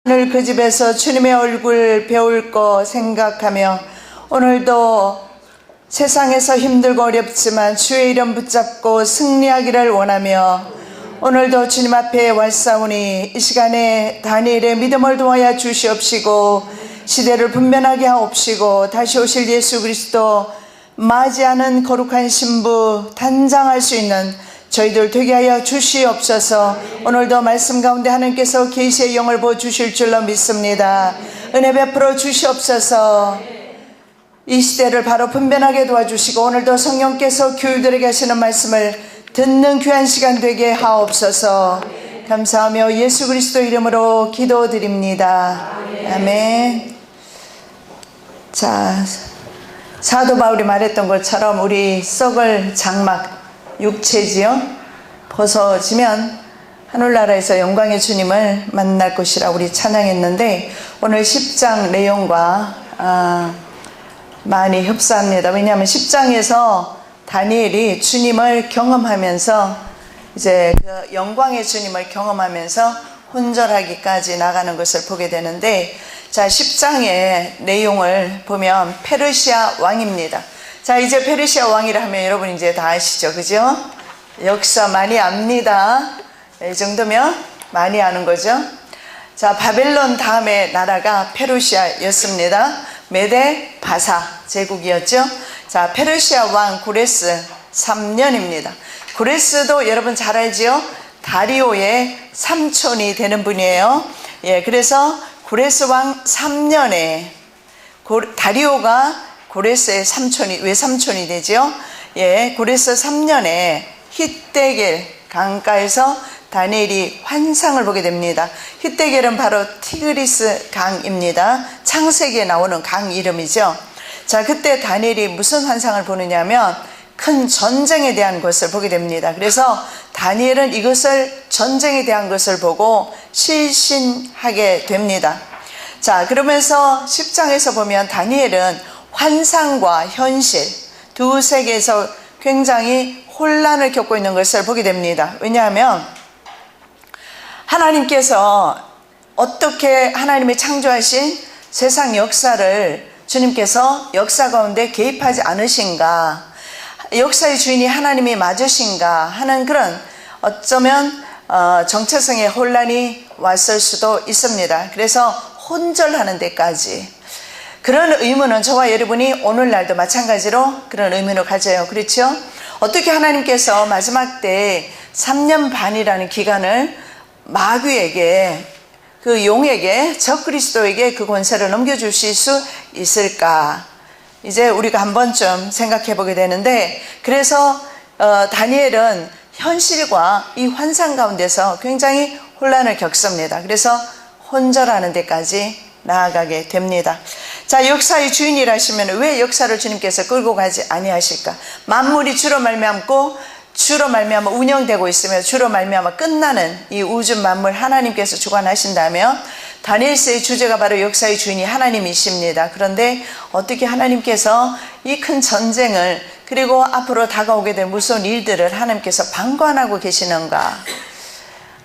오늘 그 집에서 주님의 얼굴 배울 거 생각하며 오늘도 세상에서 힘들고 어렵지만 주의 이름 붙잡고 승리하기를 원하며 오늘도 주님 앞에 왔사오니 이 시간에 다니엘의 믿음을 도와야 주시옵시고 시대를 분변하게 하옵시고 다시 오실 예수 그리스도 맞이하는 거룩한 신부 단장할 수 있는 저희들 되게 하여 주시옵소서. 오늘도 말씀 가운데 하나님께서 계시의 영을 부어주실 줄로 믿습니다. 은혜 베풀어 주시옵소서. 이 시대를 바로 분변하게 도와주시고 오늘도 성령께서 교우들에게 하시는 말씀을 듣는 귀한 시간 되게 하옵소서. 감사하며 예수 그리스도 이름으로 기도드립니다. 아멘. 자, 사도 바울이 말했던 것처럼 우리 썩을 장막 육체지요 벗어지면 하늘나라에서 영광의 주님을 만날 것이라 우리 찬양했는데 오늘 10장 내용과 많이 흡사합니다. 왜냐하면 10장에서 다니엘이 주님을 경험하면서 이제 그 영광의 주님을 경험하면서 혼절하기까지 나가는 것을 보게 되는데, 자 10장의 내용을 보면 페르시아 왕입니다. 자 이제 페르시아 왕이라 하면 여러분 이제 다 아시죠, 그죠? 역사 많이 압니다. 이 정도면 많이 아는 거죠. 자 바벨론 다음에 나라가 페르시아였습니다. 메데 바사 제국이었죠. 자 페르시아 왕 고레스 3년입니다. 고레스도 여러분 잘 알지요? 다리오의 삼촌이 되는 분이에요. 예, 그래서 고레스 왕 3년에 다리오가 고레스의 삼촌이, 왜 삼촌이 되죠? 예, 고레스 3년에 히데겔 강가에서 다니엘이 환상을 보게 됩니다. 히데겔은 바로 티그리스 강입니다. 창세기에 나오는 강 이름이죠. 자, 그때 다니엘이 무슨 환상을 보느냐면 큰 전쟁에 대한 것을 보게 됩니다. 그래서 다니엘은 이것을 전쟁에 대한 것을 보고 실신하게 됩니다. 자, 그러면서 10장에서 보면 다니엘은 환상과 현실 두 세계에서 굉장히 혼란을 겪고 있는 것을 보게 됩니다. 왜냐하면 하나님께서 어떻게 하나님이 창조하신 세상 역사를 주님께서 역사 가운데 개입하지 않으신가, 역사의 주인이 하나님이 맞으신가 하는 그런 어쩌면 정체성의 혼란이 왔을 수도 있습니다. 그래서 혼절하는 데까지 그런 의문은 저와 여러분이 오늘날도 마찬가지로 그런 의문을 가져요. 그렇죠? 어떻게 하나님께서 마지막 때 3년 반이라는 기간을 마귀에게, 그 용에게, 적그리스도에게 그 권세를 넘겨주실 수 있을까? 이제 우리가 한 번쯤 생각해 보게 되는데, 그래서 다니엘은 현실과 이 환상 가운데서 굉장히 혼란을 겪습니다. 그래서 혼절하는 데까지 나아가게 됩니다. 자, 역사의 주인이라시면 왜 역사를 주님께서 끌고 가지 아니하실까? 만물이 주로 말미암고 주로 말미암아 운영되고 있으며 주로 말미암아 끝나는 이 우주 만물 하나님께서 주관하신다면 다니엘서의 주제가 바로 역사의 주인이 하나님이십니다. 그런데 어떻게 하나님께서 이 큰 전쟁을, 그리고 앞으로 다가오게 될 무서운 일들을 하나님께서 방관하고 계시는가?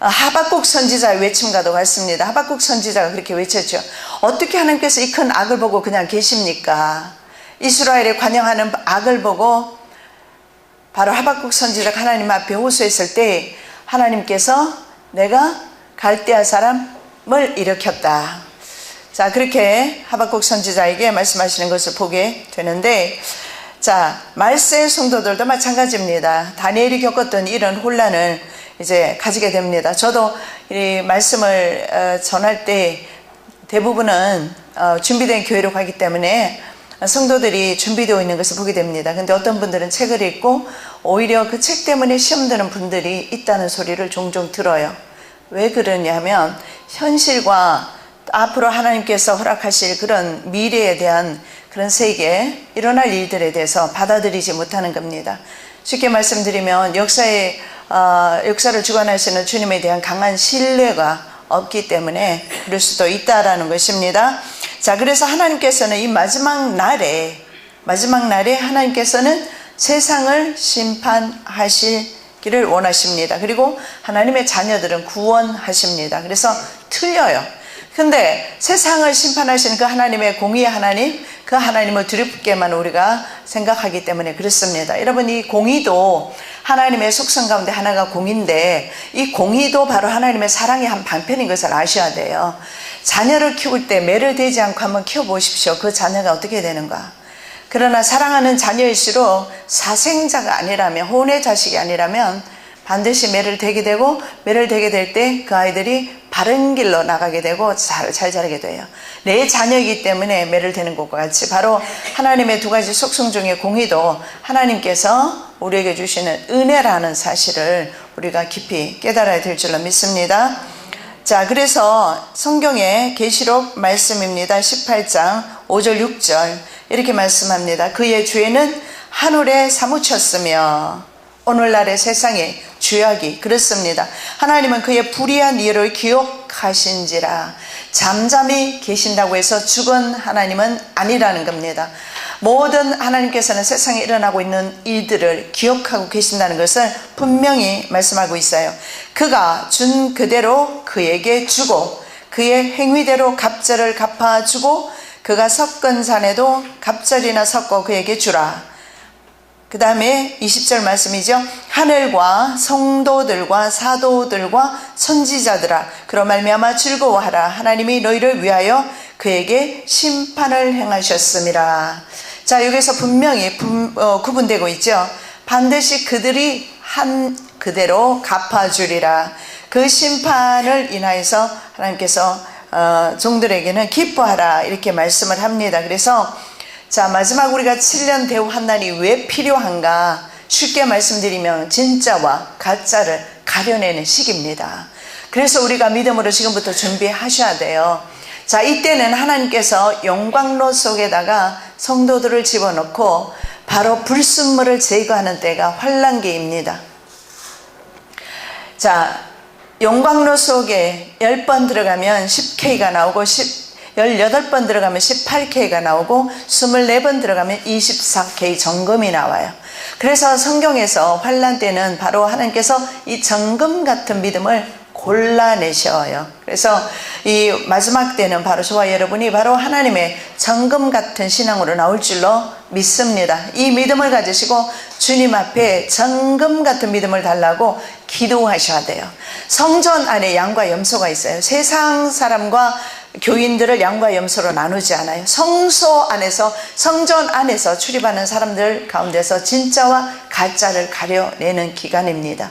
하박국 선지자의 외침과도 같습니다. 하박국 선지자가 그렇게 외쳤죠. 어떻게 하나님께서 이 큰 악을 보고 그냥 계십니까? 이스라엘에 관영하는 악을 보고 바로 하박국 선지자가 하나님 앞에 호소했을 때 하나님께서 내가 갈대아 사람을 일으켰다. 자, 그렇게 하박국 선지자에게 말씀하시는 것을 보게 되는데, 자, 말세 성도들도 마찬가지입니다. 다니엘이 겪었던 이런 혼란을 이제 가지게 됩니다. 저도 이 말씀을 전할 때 대부분은 준비된 교회로 가기 때문에 성도들이 준비되어 있는 것을 보게 됩니다. 근데 어떤 분들은 책을 읽고 오히려 그 책 때문에 시험 드는 분들이 있다는 소리를 종종 들어요. 왜 그러냐면 현실과 앞으로 하나님께서 허락하실 그런 미래에 대한 그런 세계, 일어날 일들에 대해서 받아들이지 못하는 겁니다. 쉽게 말씀드리면 역사를 주관하시는 주님에 대한 강한 신뢰가 없기 때문에 그럴 수도 있다라는 것입니다. 자, 그래서 하나님께서는 이 마지막 날에 하나님께서는 세상을 심판하시기를 원하십니다. 그리고 하나님의 자녀들은 구원하십니다. 그래서 틀려요. 근데 세상을 심판하시는 그 하나님의 공의의 하나님, 그 하나님을 두렵게만 우리가 생각하기 때문에 그렇습니다. 여러분, 이 공의도 하나님의 속성 가운데 하나가 공의인데, 이 공의도 바로 하나님의 사랑의 한 방편인 것을 아셔야 돼요. 자녀를 키울 때 매를 대지 않고 한번 키워보십시오. 그 자녀가 어떻게 되는가. 그러나 사랑하는 자녀일수록 사생자가 아니라면, 혼의 자식이 아니라면 반드시 매를 대게 되고, 매를 대게 될 때 그 아이들이 바른 길로 나가게 되고 잘 자라게 돼요. 내 자녀이기 때문에 매를 대는 것과 같이 바로 하나님의 두 가지 속성 중에 공의도 하나님께서 우리에게 주시는 은혜라는 사실을 우리가 깊이 깨달아야 될 줄로 믿습니다. 자, 그래서 성경의 계시록 말씀입니다. 18장 5절 6절 이렇게 말씀합니다. 그의 죄는 하늘에 사무쳤으며 오늘날의 세상에 죄악이 그렇습니다. 하나님은 그의 불의한 일을 기억하신지라. 잠잠히 계신다고 해서 죽은 하나님은 아니라는 겁니다. 모든 하나님께서는 세상에 일어나고 있는 일들을 기억하고 계신다는 것을 분명히 말씀하고 있어요. 그가 준 그대로 그에게 주고 그의 행위대로 갑절을 갚아주고 그가 섞은 잔에도 갑절이나 섞어 그에게 주라. 그 다음에 20절 말씀이죠. 하늘과 성도들과 사도들과 선지자들아 그로 말미암아 즐거워하라. 하나님이 너희를 위하여 그에게 심판을 행하셨음이라. 자, 여기서 분명히 구분되고 있죠. 반드시 그들이 한 그대로 갚아주리라. 그 심판을 인하여서 하나님께서 종들에게는 기뻐하라 이렇게 말씀을 합니다. 그래서 자, 마지막 우리가 7년 대우 환난이 왜 필요한가? 쉽게 말씀드리면 진짜와 가짜를 가려내는 시기입니다. 그래서 우리가 믿음으로 지금부터 준비하셔야 돼요. 자, 이때는 하나님께서 영광로 속에다가 성도들을 집어넣고 바로 불순물을 제거하는 때가 환난기입니다. 자, 영광로 속에 10번 들어가면 10K가 나오고 18번 들어가면 18K가 나오고 24번 들어가면 24K 정금이 나와요. 그래서 성경에서 환난 때는 바로 하나님께서 이 정금 같은 믿음을 골라내셔요. 그래서 이 마지막 때는 바로 저와 여러분이 바로 하나님의 정금 같은 신앙으로 나올 줄로 믿습니다. 이 믿음을 가지시고 주님 앞에 정금 같은 믿음을 달라고 기도하셔야 돼요. 성전 안에 양과 염소가 있어요. 세상 사람과 교인들을 양과 염소로 나누지 않아요. 성소 안에서, 성전 안에서 출입하는 사람들 가운데서 진짜와 가짜를 가려내는 기간입니다.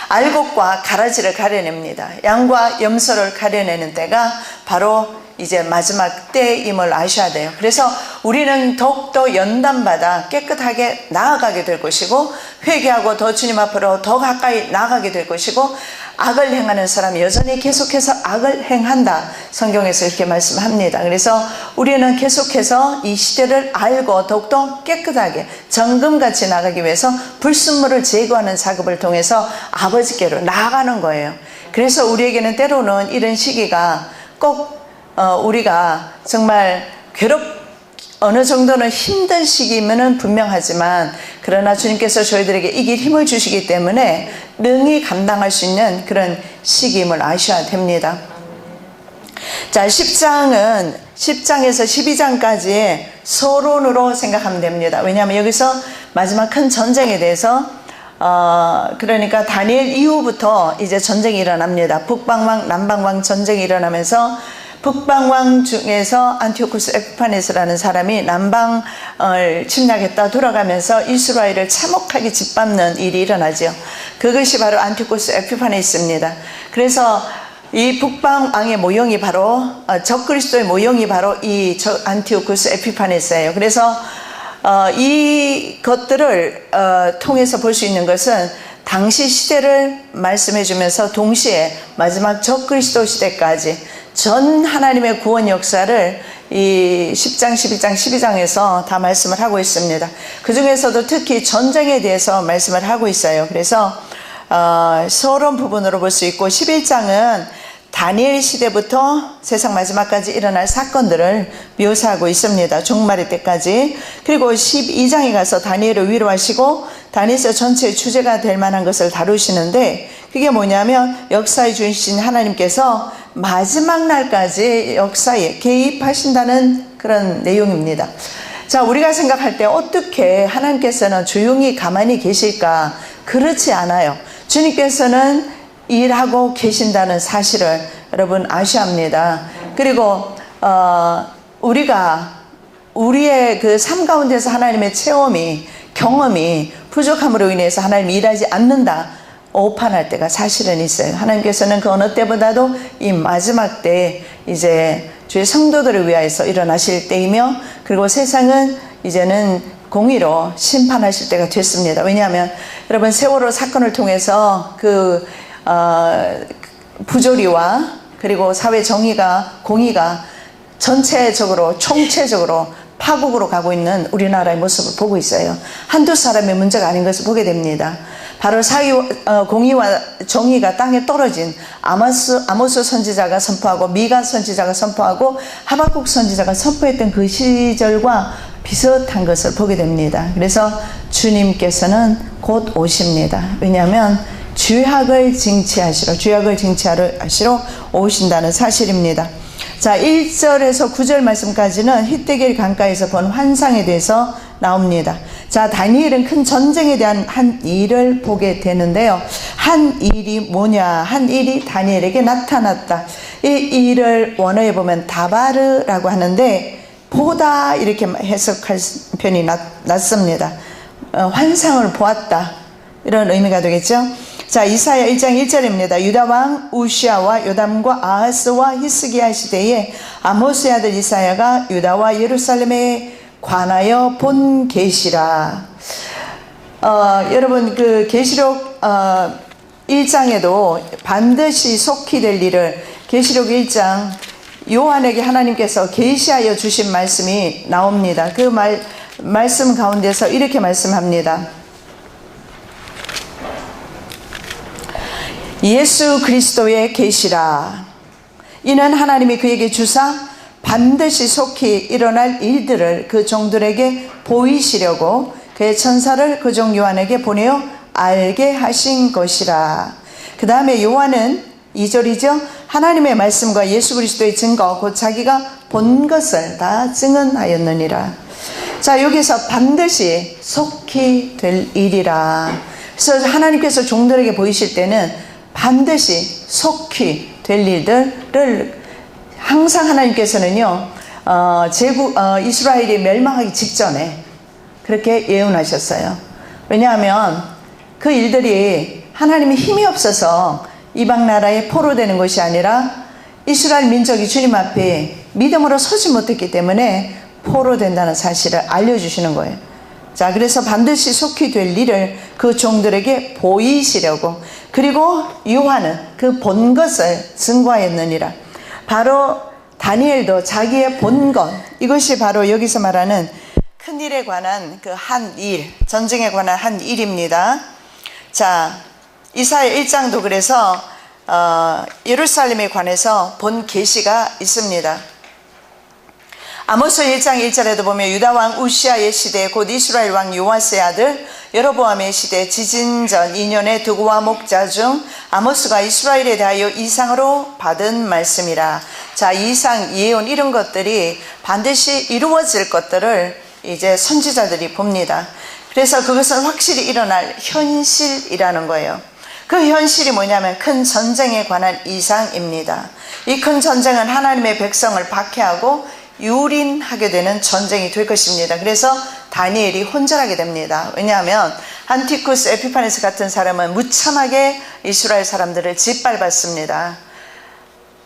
알곡과 가라지를 가려냅니다. 양과 염소를 가려내는 때가 바로 이제 마지막 때임을 아셔야 돼요. 그래서 우리는 더욱더 연단받아 깨끗하게 나아가게 될 것이고 회개하고 더 주님 앞으로 더 가까이 나아가게 될 것이고 악을 행하는 사람이 여전히 계속해서 악을 행한다. 성경에서 이렇게 말씀합니다. 그래서 우리는 계속해서 이 시대를 알고 더욱더 깨끗하게 정금같이 나가기 위해서 불순물을 제거하는 작업을 통해서 아버지께로 나아가는 거예요. 그래서 우리에게는 때로는 이런 시기가 꼭 우리가 정말 어느 정도는 힘든 시기면은 분명하지만 그러나 주님께서 저희들에게 이길 힘을 주시기 때문에 능히 감당할 수 있는 그런 시기임을 아셔야 됩니다. 자, 10장에서 12장까지 서론으로 생각하면 됩니다. 왜냐하면 여기서 마지막 큰 전쟁에 대해서 그러니까 다니엘 이후부터 이제 전쟁이 일어납니다. 북방왕 남방왕 전쟁이 일어나면서 북방왕 중에서 안티오쿠스 에피파네스라는 사람이 남방을 침략했다 돌아가면서 이스라엘을 참혹하게 짓밟는 일이 일어나죠. 그것이 바로 안티오쿠스 에피파네스입니다. 그래서 이 북방왕의 모형이 바로 적그리스도의 모형이 바로 이 안티오쿠스 에피파네스예요. 그래서 이 것들을 통해서 볼 수 있는 것은 당시 시대를 말씀해 주면서 동시에 마지막 적그리스도 시대까지 전 하나님의 구원 역사를 이 10장, 11장, 12장에서 다 말씀을 하고 있습니다. 그 중에서도 특히 전쟁에 대해서 말씀을 하고 있어요. 그래서 서론 부분으로 볼 수 있고 11장은 다니엘 시대부터 세상 마지막까지 일어날 사건들을 묘사하고 있습니다. 종말의 때까지. 그리고 12장에 가서 다니엘을 위로하시고 다니엘서 전체의 주제가 될 만한 것을 다루시는데 그게 뭐냐면 역사의 주인이신 하나님께서 마지막 날까지 역사에 개입하신다는 그런 내용입니다. 자, 우리가 생각할 때 어떻게 하나님께서는 조용히 가만히 계실까? 그렇지 않아요. 주님께서는 일하고 계신다는 사실을 여러분 아셔야 합니다. 그리고 우리가 우리의 그 삶 가운데서 하나님의 체험이, 경험이 부족함으로 인해서 하나님이 일하지 않는다 오판할 때가 사실은 있어요. 하나님께서는 그 어느 때보다도 이 마지막 때 이제 주의 성도들을 위하여서 일어나실 때이며, 그리고 세상은 이제는 공의로 심판하실 때가 됐습니다. 왜냐하면 여러분, 세월호 사건을 통해서 그 부조리와 그리고 사회 정의가, 공의가 전체적으로 총체적으로 파국으로 가고 있는 우리나라의 모습을 보고 있어요. 한두 사람의 문제가 아닌 것을 보게 됩니다. 바로 공의와 정의가 땅에 떨어진 아모스 선지자가 선포하고 미가 선지자가 선포하고 하박국 선지자가 선포했던 그 시절과 비슷한 것을 보게 됩니다. 그래서 주님께서는 곧 오십니다. 왜냐하면 죄악을 징치하시러 오신다는 사실입니다. 자, 1절에서 9절 말씀까지는 히데길 강가에서 본 환상에 대해서 나옵니다. 자, 다니엘은 큰 전쟁에 대한 한 일을 보게 되는데요. 한 일이 뭐냐? 한 일이 다니엘에게 나타났다. 이 일을 원어에 보면 다바르라고 하는데, 보다 이렇게 해석할 편이 낫습니다. 환상을 보았다, 이런 의미가 되겠죠. 자, 이사야 1장 1절입니다. 유다 왕 우시아와 요담과 아하스와 히스기야 시대에 아모스의 아들 이사야가 유다와 예루살렘에 관하여 본 계시라. 여러분, 그 계시록 1장에도 반드시 속히 될 일을, 계시록 1장 요한에게 하나님께서 계시하여 주신 말씀이 나옵니다. 그 말씀 가운데서 이렇게 말씀합니다. 예수 그리스도의 계시라. 이는 하나님이 그에게 주사 반드시 속히 일어날 일들을 그 종들에게 보이시려고 그의 천사를 그 종 요한에게 보내어 알게 하신 것이라. 그 다음에 요한은 2절이죠. 하나님의 말씀과 예수 그리스도의 증거 곧 자기가 본 것을 다 증언하였느니라. 자, 여기서 반드시 속히 될 일이라. 그래서 하나님께서 종들에게 보이실 때는 반드시 속히 될 일들을 항상 하나님께서는요, 이스라엘이 멸망하기 직전에 그렇게 예언하셨어요. 왜냐하면 그 일들이 하나님의 힘이 없어서 이방 나라에 포로되는 것이 아니라 이스라엘 민족이 주님 앞에 믿음으로 서지 못했기 때문에 포로된다는 사실을 알려주시는 거예요. 자, 그래서 반드시 속히 될 일을 그 종들에게 보이시려고, 그리고 요한은 그 본 것을 증거하였느니라. 바로 다니엘도 자기의 본 것, 이것이 바로 여기서 말하는 큰 일에 관한 그 한 일, 전쟁에 관한 한 일입니다. 자, 이사야 1장도 그래서 예루살렘에 관해서 본 계시가 있습니다. 아모스 1장 1절에도 보면 유다 왕 우시아의 시대 곧 이스라엘 왕 요아스의 아들 여로보암의 시대 지진 전 2년의 두구와 목자 중 아모스가 이스라엘에 대하여 이상으로 받은 말씀이라. 자, 이상, 예언 이런 것들이 반드시 이루어질 것들을 이제 선지자들이 봅니다. 그래서 그것은 확실히 일어날 현실이라는 거예요. 그 현실이 뭐냐면 큰 전쟁에 관한 이상입니다. 이 큰 전쟁은 하나님의 백성을 박해하고 유린하게 되는 전쟁이 될 것입니다. 그래서 다니엘이 혼절하게 됩니다. 왜냐하면 안티쿠스 에피파네스 같은 사람은 무참하게 이스라엘 사람들을 짓밟았습니다.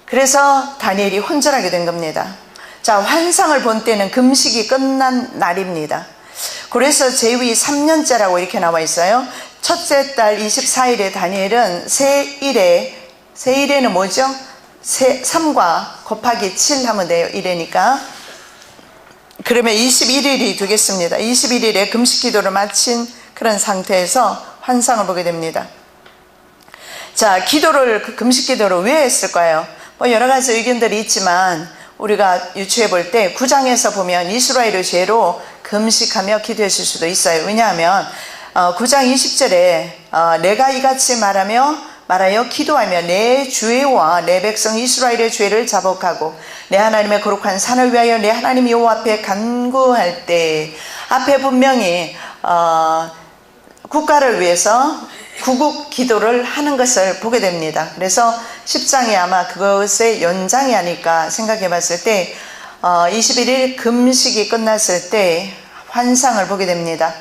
그래서 다니엘이 혼절하게 된 겁니다. 자, 환상을 본 때는 금식이 끝난 날입니다. 그래서 제위 3년째라고 이렇게 나와 있어요. 첫째 달 24일에 다니엘은 세일에는 뭐죠? 3과 곱하기 7 하면 돼요. 이래니까. 그러면 21일이 되겠습니다. 21일에 금식 기도를 마친 그런 상태에서 환상을 보게 됩니다. 자, 금식 기도를 왜 했을까요? 뭐 여러 가지 의견들이 있지만 우리가 유추해 볼 때 9장에서 보면 이스라엘의 죄로 금식하며 기도했을 수도 있어요. 왜냐하면 9장 20절에 내가 이같이 말하며 말하여 기도하며 내 죄와 내 백성 이스라엘의 죄를 자복하고 내 하나님의 거룩한 산을 위하여 내 하나님 여호와 앞에 간구할 때, 앞에 분명히 국가를 위해서 구국 기도를 하는 것을 보게 됩니다. 그래서 10장이 아마 그것의 연장이 아닐까 생각해 봤을 때 21일 금식이 끝났을 때 환상을 보게 됩니다.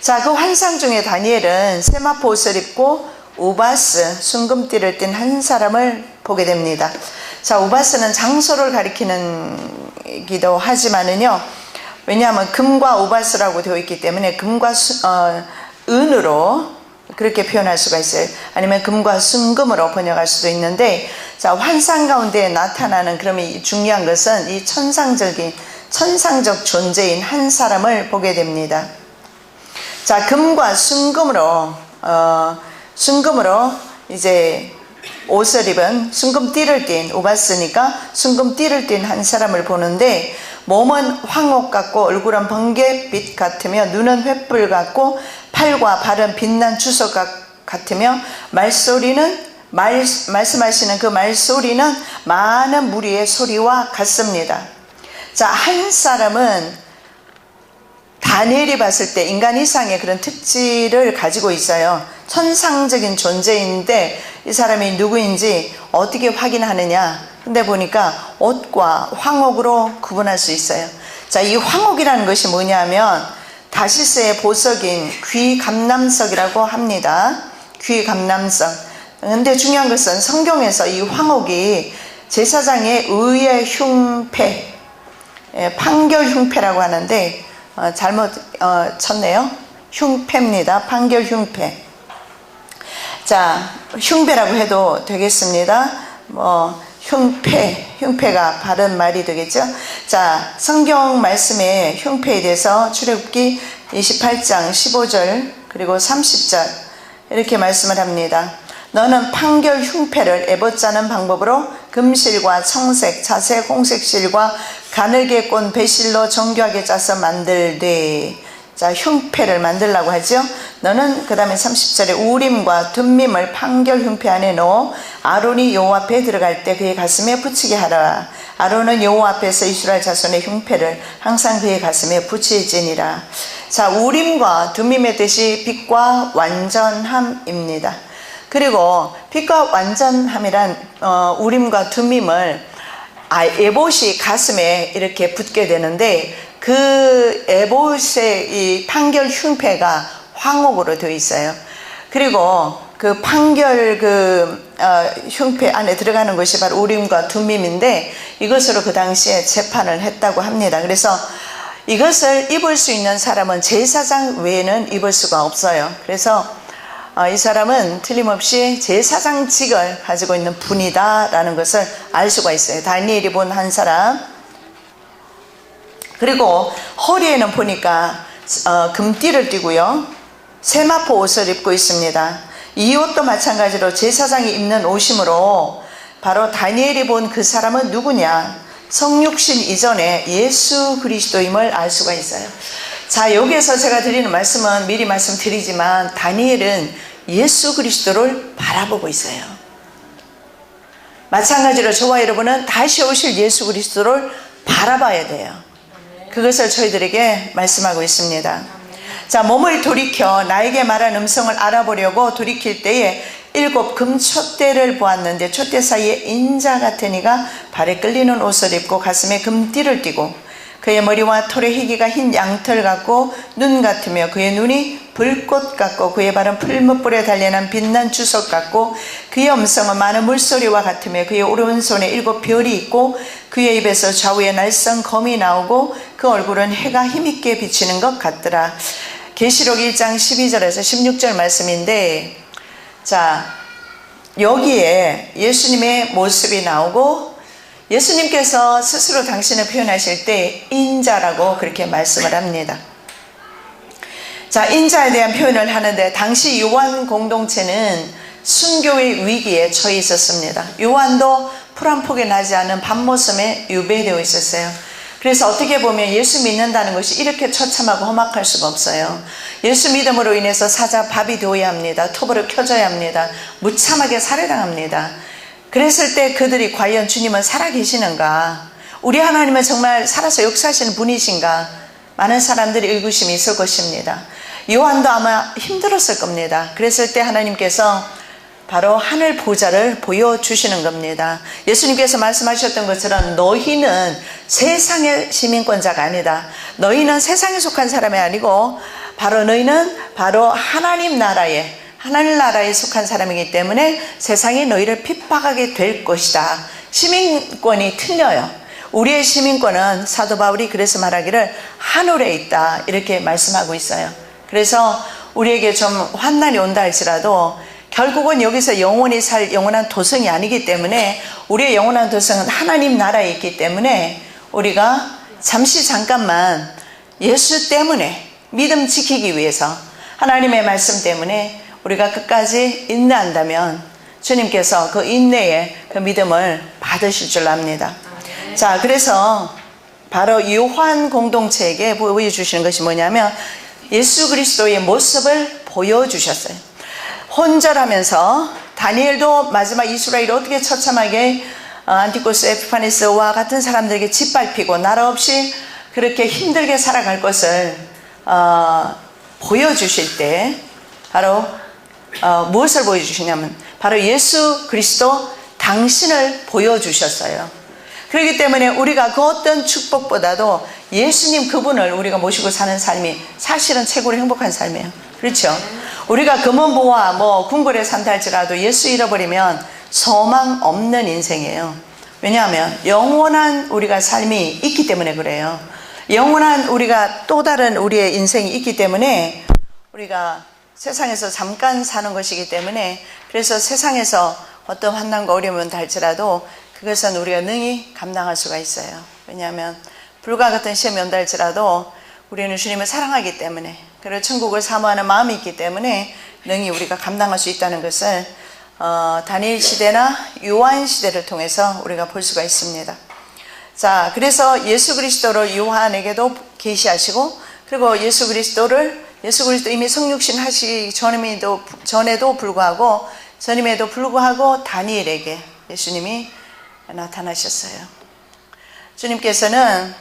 자, 그 환상 중에 다니엘은 세마포 옷을 입고 우바스, 순금띠를 띤 한 사람을 보게 됩니다. 자, 우바스는 장소를 가리키는 기도 하지만은요, 왜냐하면 금과 우바스라고 되어 있기 때문에 금과 은으로 그렇게 표현할 수가 있어요. 아니면 금과 순금으로 번역할 수도 있는데, 자, 환상 가운데 나타나는, 그러면 중요한 것은 이 천상적 존재인 한 사람을 보게 됩니다. 자, 금과 순금으로 이제 옷을 입은, 순금띠를 띤, 우바스니까 순금띠를 띤 한 사람을 보는데, 몸은 황옥 같고 얼굴은 번갯빛 같으며 눈은 횃불 같고 팔과 발은 빛난 주석 같으며 말씀하시는 그 말소리는 많은 무리의 소리와 같습니다. 자, 한 사람은 다니엘이 봤을 때 인간 이상의 그런 특질을 가지고 있어요. 천상적인 존재인데 이 사람이 누구인지 어떻게 확인하느냐? 근데 보니까 옷과 황옥으로 구분할 수 있어요. 자, 이 황옥이라는 것이 뭐냐면 다시스의 보석인 귀감남석이라고 합니다. 귀감남석. 근데 중요한 것은 성경에서 이 황옥이 제사장의 의의 흉패, 판결 흉패라고 하는데 잘못 쳤네요. 흉패입니다. 판결 흉패. 자, 흉배라고 해도 되겠습니다. 흉패가 바른 말이 되겠죠. 자, 성경 말씀의 흉패에 대해서 출애굽기 28장 15절 그리고 30절 이렇게 말씀을 합니다. 너는 판결 흉패를 에봇 짜는 방법으로 금실과 청색, 자색, 홍색 실과 가늘게 꼰 배실로 정교하게 짜서 만들되, 자, 흉패를 만들라고 하죠. 너는 그 다음에 30절에 우림과 둠밈을 판결 흉패 안에 넣어 아론이 여호와 앞에 들어갈 때 그의 가슴에 붙이게 하라. 아론은 여호와 앞에서 이스라엘 자손의 흉패를 항상 그의 가슴에 붙일지니라. 자, 우림과 둠밈의 뜻이 빛과 완전함입니다. 그리고 빛과 완전함이란 우림과 둠밈을 에봇이 가슴에 이렇게 붙게 되는데, 그 에봇의 이 판결 흉패가 황옥으로 되어 있어요. 그리고 그 판결 흉패 안에 들어가는 것이 바로 우림과 둠밈인데, 이것으로 그 당시에 재판을 했다고 합니다. 그래서 이것을 입을 수 있는 사람은 제사장 외에는 입을 수가 없어요. 그래서 이 사람은 틀림없이 제사장직을 가지고 있는 분이다 라는 것을 알 수가 있어요. 다니엘이 본 한 사람. 그리고 허리에는 보니까 금띠를 띠고요, 세마포 옷을 입고 있습니다. 이 옷도 마찬가지로 제사장이 입는 옷이므로 바로 다니엘이 본 그 사람은 누구냐? 성육신 이전에 예수 그리스도임을 알 수가 있어요. 자, 여기에서 제가 드리는 말씀은 미리 말씀드리지만 다니엘은 예수 그리스도를 바라보고 있어요. 마찬가지로 저와 여러분은 다시 오실 예수 그리스도를 바라봐야 돼요. 그것을 저희들에게 말씀하고 있습니다. 자, 몸을 돌이켜 나에게 말한 음성을 알아보려고 돌이킬 때에 7 금촛대를 보았는데 촛대 사이에 인자 같은 이가 발에 끌리는 옷을 입고 가슴에 금띠를 띠고 그의 머리와 털의 희기가 흰 양털 같고 눈 같으며 그의 눈이 불꽃 같고 그의 발은 풀무불에 단련한 빛난 주석 같고 그의 음성은 많은 물소리와 같으며 그의 오른손에 7 별이 있고 그의 입에서 좌우에 날선 검이 나오고 그 얼굴은 해가 힘있게 비치는 것 같더라. 계시록 1장 12절에서 16절 말씀인데, 자, 여기에 예수님의 모습이 나오고 예수님께서 스스로 당신을 표현하실 때 인자라고 그렇게 말씀을 합니다. 자, 인자에 대한 표현을 하는데 당시 요한 공동체는 순교의 위기에 처해 있었습니다. 요한도 풀 한 폭이 나지 않은 밤모섬에 유배되어 있었어요. 그래서 어떻게 보면 예수 믿는다는 것이 이렇게 처참하고 험악할 수가 없어요. 예수 믿음으로 인해서 사자밥이 되어야 합니다. 톱으로 켜져야 합니다. 무참하게 살해당합니다. 그랬을 때 그들이 과연 주님은 살아계시는가? 우리 하나님은 정말 살아서 역사하시는 분이신가? 많은 사람들이 의구심이 있을 것입니다. 요한도 아마 힘들었을 겁니다. 그랬을 때 하나님께서 바로 하늘 보좌를 보여주시는 겁니다. 예수님께서 말씀하셨던 것처럼 너희는 세상의 시민권자가 아니다. 너희는 세상에 속한 사람이 아니고 바로 너희는 바로 하나님 나라에 속한 사람이기 때문에 세상이 너희를 핍박하게 될 것이다. 시민권이 틀려요. 우리의 시민권은 사도 바울이 그래서 말하기를 하늘에 있다 이렇게 말씀하고 있어요. 그래서 우리에게 좀 환난이 온다 할지라도 결국은 여기서 영원히 살 영원한 도성이 아니기 때문에 우리의 영원한 도성은 하나님 나라에 있기 때문에 우리가 잠깐만 예수 때문에 믿음 지키기 위해서 하나님의 말씀 때문에 우리가 끝까지 인내한다면 주님께서 그 인내의 그 믿음을 받으실 줄 압니다. 자, 그래서 바로 요한 공동체에게 보여주시는 것이 뭐냐면 예수 그리스도의 모습을 보여주셨어요. 혼절하면서 다니엘도 마지막 이스라엘이 어떻게 처참하게 안티고스 에피파네스와 같은 사람들에게 짓밟히고 나라 없이 그렇게 힘들게 살아갈 것을 보여주실 때 바로 무엇을 보여주시냐면 바로 예수 그리스도 당신을 보여주셨어요. 그렇기 때문에 우리가 그 어떤 축복보다도 예수님 그분을 우리가 모시고 사는 삶이 사실은 최고로 행복한 삶이에요. 그렇죠? 우리가 금은보화 궁궐에 산다 할지라도 예수 잃어버리면 소망 없는 인생이에요. 왜냐하면 영원한 우리가 삶이 있기 때문에 그래요. 영원한 우리가 또 다른 우리의 인생이 있기 때문에 우리가 세상에서 잠깐 사는 것이기 때문에 그래서 세상에서 어떤 환난과 어려움이 온다 할지라도 그것은 우리가 능히 감당할 수가 있어요. 왜냐하면 불과 같은 시험이 온다 할지라도 우리는 주님을 사랑하기 때문에 그리고 천국을 사모하는 마음이 있기 때문에 능히 우리가 감당할 수 있다는 것을 다니엘 시대나 요한 시대를 통해서 우리가 볼 수가 있습니다. 자, 그래서 예수 그리스도를 요한에게도 계시하시고 그리고 예수 그리스도 이미 성육신 하시기 전에도 불구하고 다니엘에게 예수님이 나타나셨어요. 주님께서는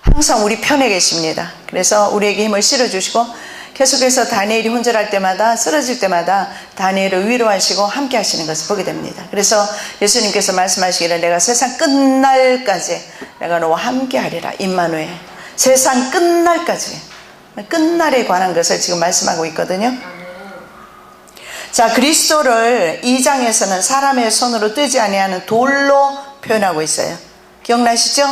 항상 우리 편에 계십니다. 그래서 우리에게 힘을 실어주시고 계속해서 다니엘이 혼절할 때마다 쓰러질 때마다 다니엘을 위로하시고 함께 하시는 것을 보게 됩니다. 그래서 예수님께서 말씀하시기를 내가 세상 끝날까지 내가 너와 함께 하리라. 임마누엘. 세상 끝날까지 끝날에 관한 것을 지금 말씀하고 있거든요. 자, 그리스도를 2장에서는 사람의 손으로 뜨지 아니하는 돌로 표현하고 있어요. 기억나시죠?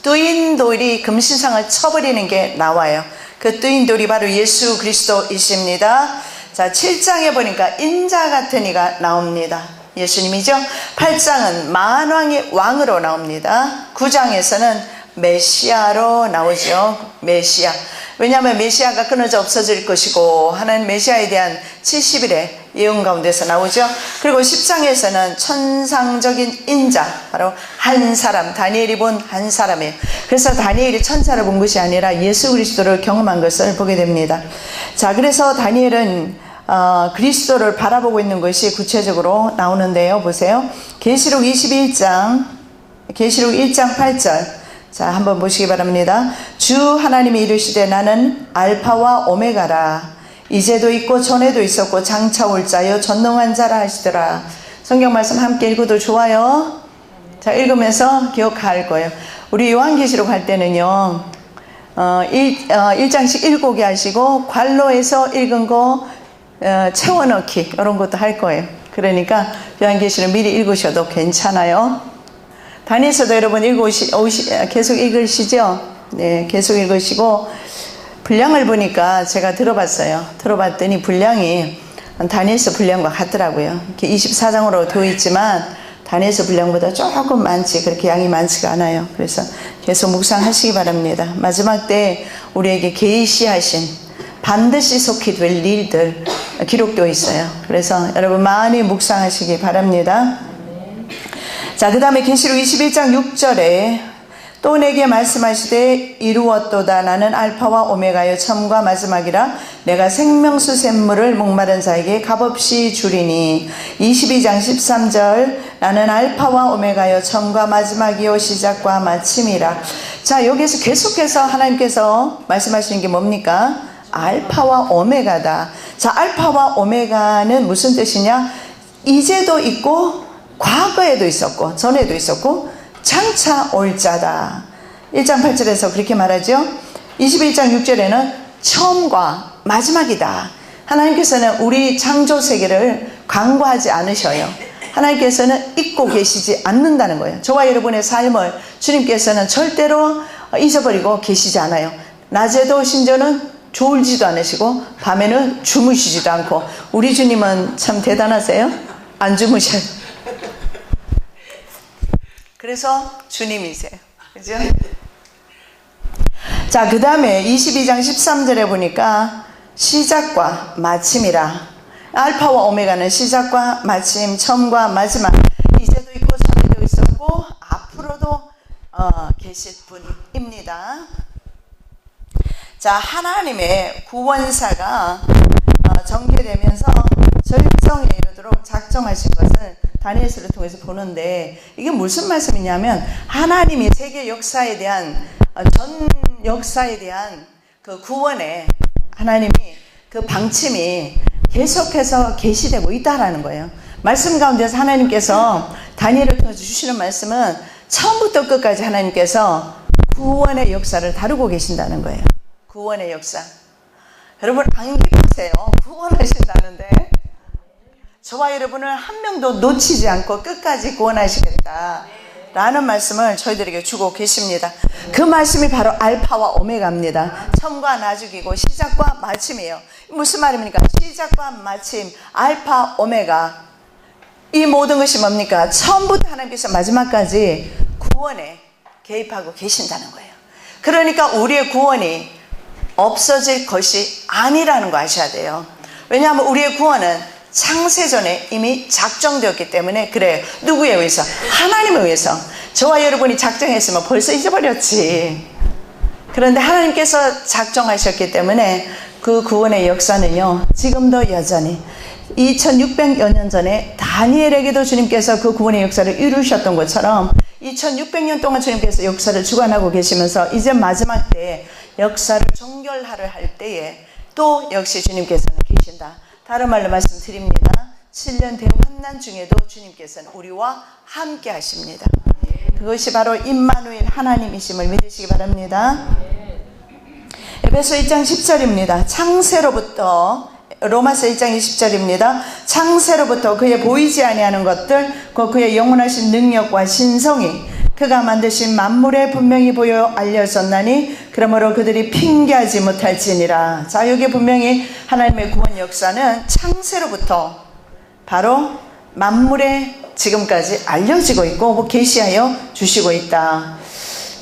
뜨인 돌이 금신상을 쳐버리는 게 나와요. 그 뜨인 돌이 바로 예수 그리스도이십니다. 자, 7장에 보니까 인자 같은 이가 나옵니다. 예수님이죠. 8장은 만왕의 왕으로 나옵니다. 9장에서는 메시아로 나오죠. 메시아. 왜냐하면 메시아가 끊어져 없어질 것이고 하는 메시아에 대한 70일의 예언 가운데서 나오죠. 그리고 10장에서는 천상적인 인자, 바로 한 사람, 다니엘이 본 한 사람이에요. 그래서 다니엘이 천사를 본 것이 아니라 예수 그리스도를 경험한 것을 보게 됩니다. 자, 그래서 다니엘은 그리스도를 바라보고 있는 것이 구체적으로 나오는데요. 보세요. 계시록 1장 8절. 자, 한번 보시기 바랍니다. 주 하나님이 이르시되 나는 알파와 오메가라. 이제도 있고 전에도 있었고 장차 올 자여 전능한 자라 하시더라. 성경 말씀 함께 읽어도 좋아요. 자, 읽으면서 기억할 거예요. 우리 요한계시록 할 때는요 1장씩 읽어오게 하시고 관로에서 읽은 거 채워넣기 이런 것도 할 거예요. 그러니까 요한계시록 미리 읽으셔도 괜찮아요. 다니엘서도 여러분 계속 읽으시죠? 네, 계속 읽으시고 분량을 보니까 제가 들어봤더니 분량이 다니엘서 분량과 같더라고요. 이렇게 24장으로 되어 있지만 다니엘서 분량보다 조금 많지, 그렇게 양이 많지가 않아요. 그래서 계속 묵상하시기 바랍니다. 마지막 때 우리에게 계시하신 반드시 속히 될 일들 기록되어 있어요. 그래서 여러분 많이 묵상하시기 바랍니다. 자, 그 다음에 계시록 21장 6절에 또 내게 말씀하시되 이루었도다. 나는 알파와 오메가여 처음과 마지막이라. 내가 생명수 샘물을 목마른 자에게 값없이 주리니. 22장 13절 나는 알파와 오메가여 처음과 마지막이요 시작과 마침이라. 자, 여기서 계속해서 하나님께서 말씀하시는 게 뭡니까? 알파와 오메가다. 자, 알파와 오메가는 무슨 뜻이냐? 이제도 있고 과거에도 있었고 전에도 있었고 장차 올 자다. 1장 8절에서 그렇게 말하죠. 21장 6절에는 처음과 마지막이다. 하나님께서는 우리 창조 세계를 강구하지 않으셔요. 하나님께서는 잊고 계시지 않는다는 거예요. 저와 여러분의 삶을 주님께서는 절대로 잊어버리고 계시지 않아요. 낮에도 심지어는 졸지도 않으시고 밤에는 주무시지도 않고. 우리 주님은 참 대단하세요. 안 주무셔요. 그래서 주님이세요. 그죠? 자, 그 다음에 22장 13절에 보니까 시작과 마침이라. 알파와 오메가는 시작과 마침, 처음과 마지막. 이제도 있고 전에도 있었고 앞으로도 계실 분입니다. 자, 하나님의 구원사가 전개되면서 절정에 이르도록 작정하신 것을 다니엘서를 통해서 보는데, 이게 무슨 말씀이냐면 하나님이 세계 역사에 대한 전 역사에 대한 그 구원에 하나님이 그 방침이 계속해서 계시되고 있다라는 거예요. 말씀 가운데서 하나님께서 다니엘을 통해서 주시는 말씀은 처음부터 끝까지 하나님께서 구원의 역사를 다루고 계신다는 거예요. 구원의 역사. 여러분 안 기쁘세요? 구원하신다는데 저와 여러분을 한 명도 놓치지 않고 끝까지 구원하시겠다 라는 말씀을 저희들에게 주고 계십니다. 그 말씀이 바로 알파와 오메가입니다. 처음과 나중이고 시작과 마침이에요. 무슨 말입니까? 시작과 마침, 알파, 오메가. 이 모든 것이 뭡니까? 처음부터 하나님께서 마지막까지 구원에 개입하고 계신다는 거예요. 그러니까 우리의 구원이 없어질 것이 아니라는 거 아셔야 돼요. 왜냐하면 우리의 구원은 창세전에 이미 작정되었기 때문에 그래요. 누구에 의해서? 하나님에 의해서. 저와 여러분이 작정했으면 벌써 잊어버렸지. 그런데 하나님께서 작정하셨기 때문에 그 구원의 역사는요, 지금도 여전히 2600여 년 전에 다니엘에게도 주님께서 그 구원의 역사를 이루셨던 것처럼 2600년 동안 주님께서 역사를 주관하고 계시면서 이제 마지막 때에 역사를 종결하려 할 때에 또 역시 주님께서는 계신다. 다른 말로 말씀드립니다. 7년 대환난 중에도 주님께서는 우리와 함께 하십니다. 그것이 바로 임마누엘 하나님이심을 믿으시기 바랍니다. 에베소 1장 10절입니다. 창세로부터, 로마서 1장 20절입니다. 창세로부터 그의 보이지 아니하는 것들, 그의 영원하신 능력과 신성이 그가 만드신 만물에 분명히 보여 알려졌나니 그러므로 그들이 핑계하지 못할지니라. 자, 여기 분명히 하나님의 구원 역사는 창세로부터 바로 만물에 지금까지 알려지고 있고 계시하여 주시고 있다.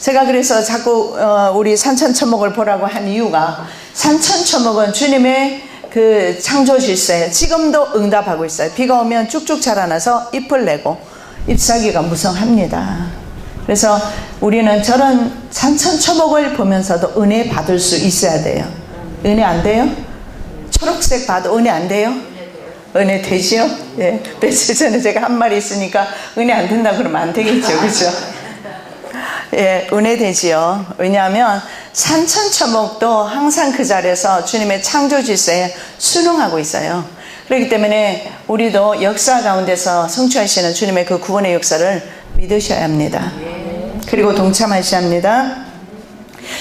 제가 그래서 자꾸 우리 산천초목을 보라고 한 이유가, 산천초목은 주님의 그 창조 질서에 지금도 응답하고 있어요. 비가 오면 쭉쭉 자라나서 잎을 내고 잎사귀가 무성합니다. 그래서 우리는 저런 산천초목을 보면서도 은혜 받을 수 있어야 돼요. 은혜 안 돼요? 초록색 봐도 은혜 안 돼요? 은혜 되지요? 예. 며칠 전에 제가 한 말이 있으니까 은혜 안 된다 그러면 안 되겠죠. 그죠? 예, 은혜 되지요. 왜냐하면 산천초목도 항상 그 자리에서 주님의 창조 질서에 순응하고 있어요. 그렇기 때문에 우리도 역사 가운데서 성취하시는 주님의 그 구원의 역사를 믿으셔야 합니다. 그리고 동참하셔야 합니다.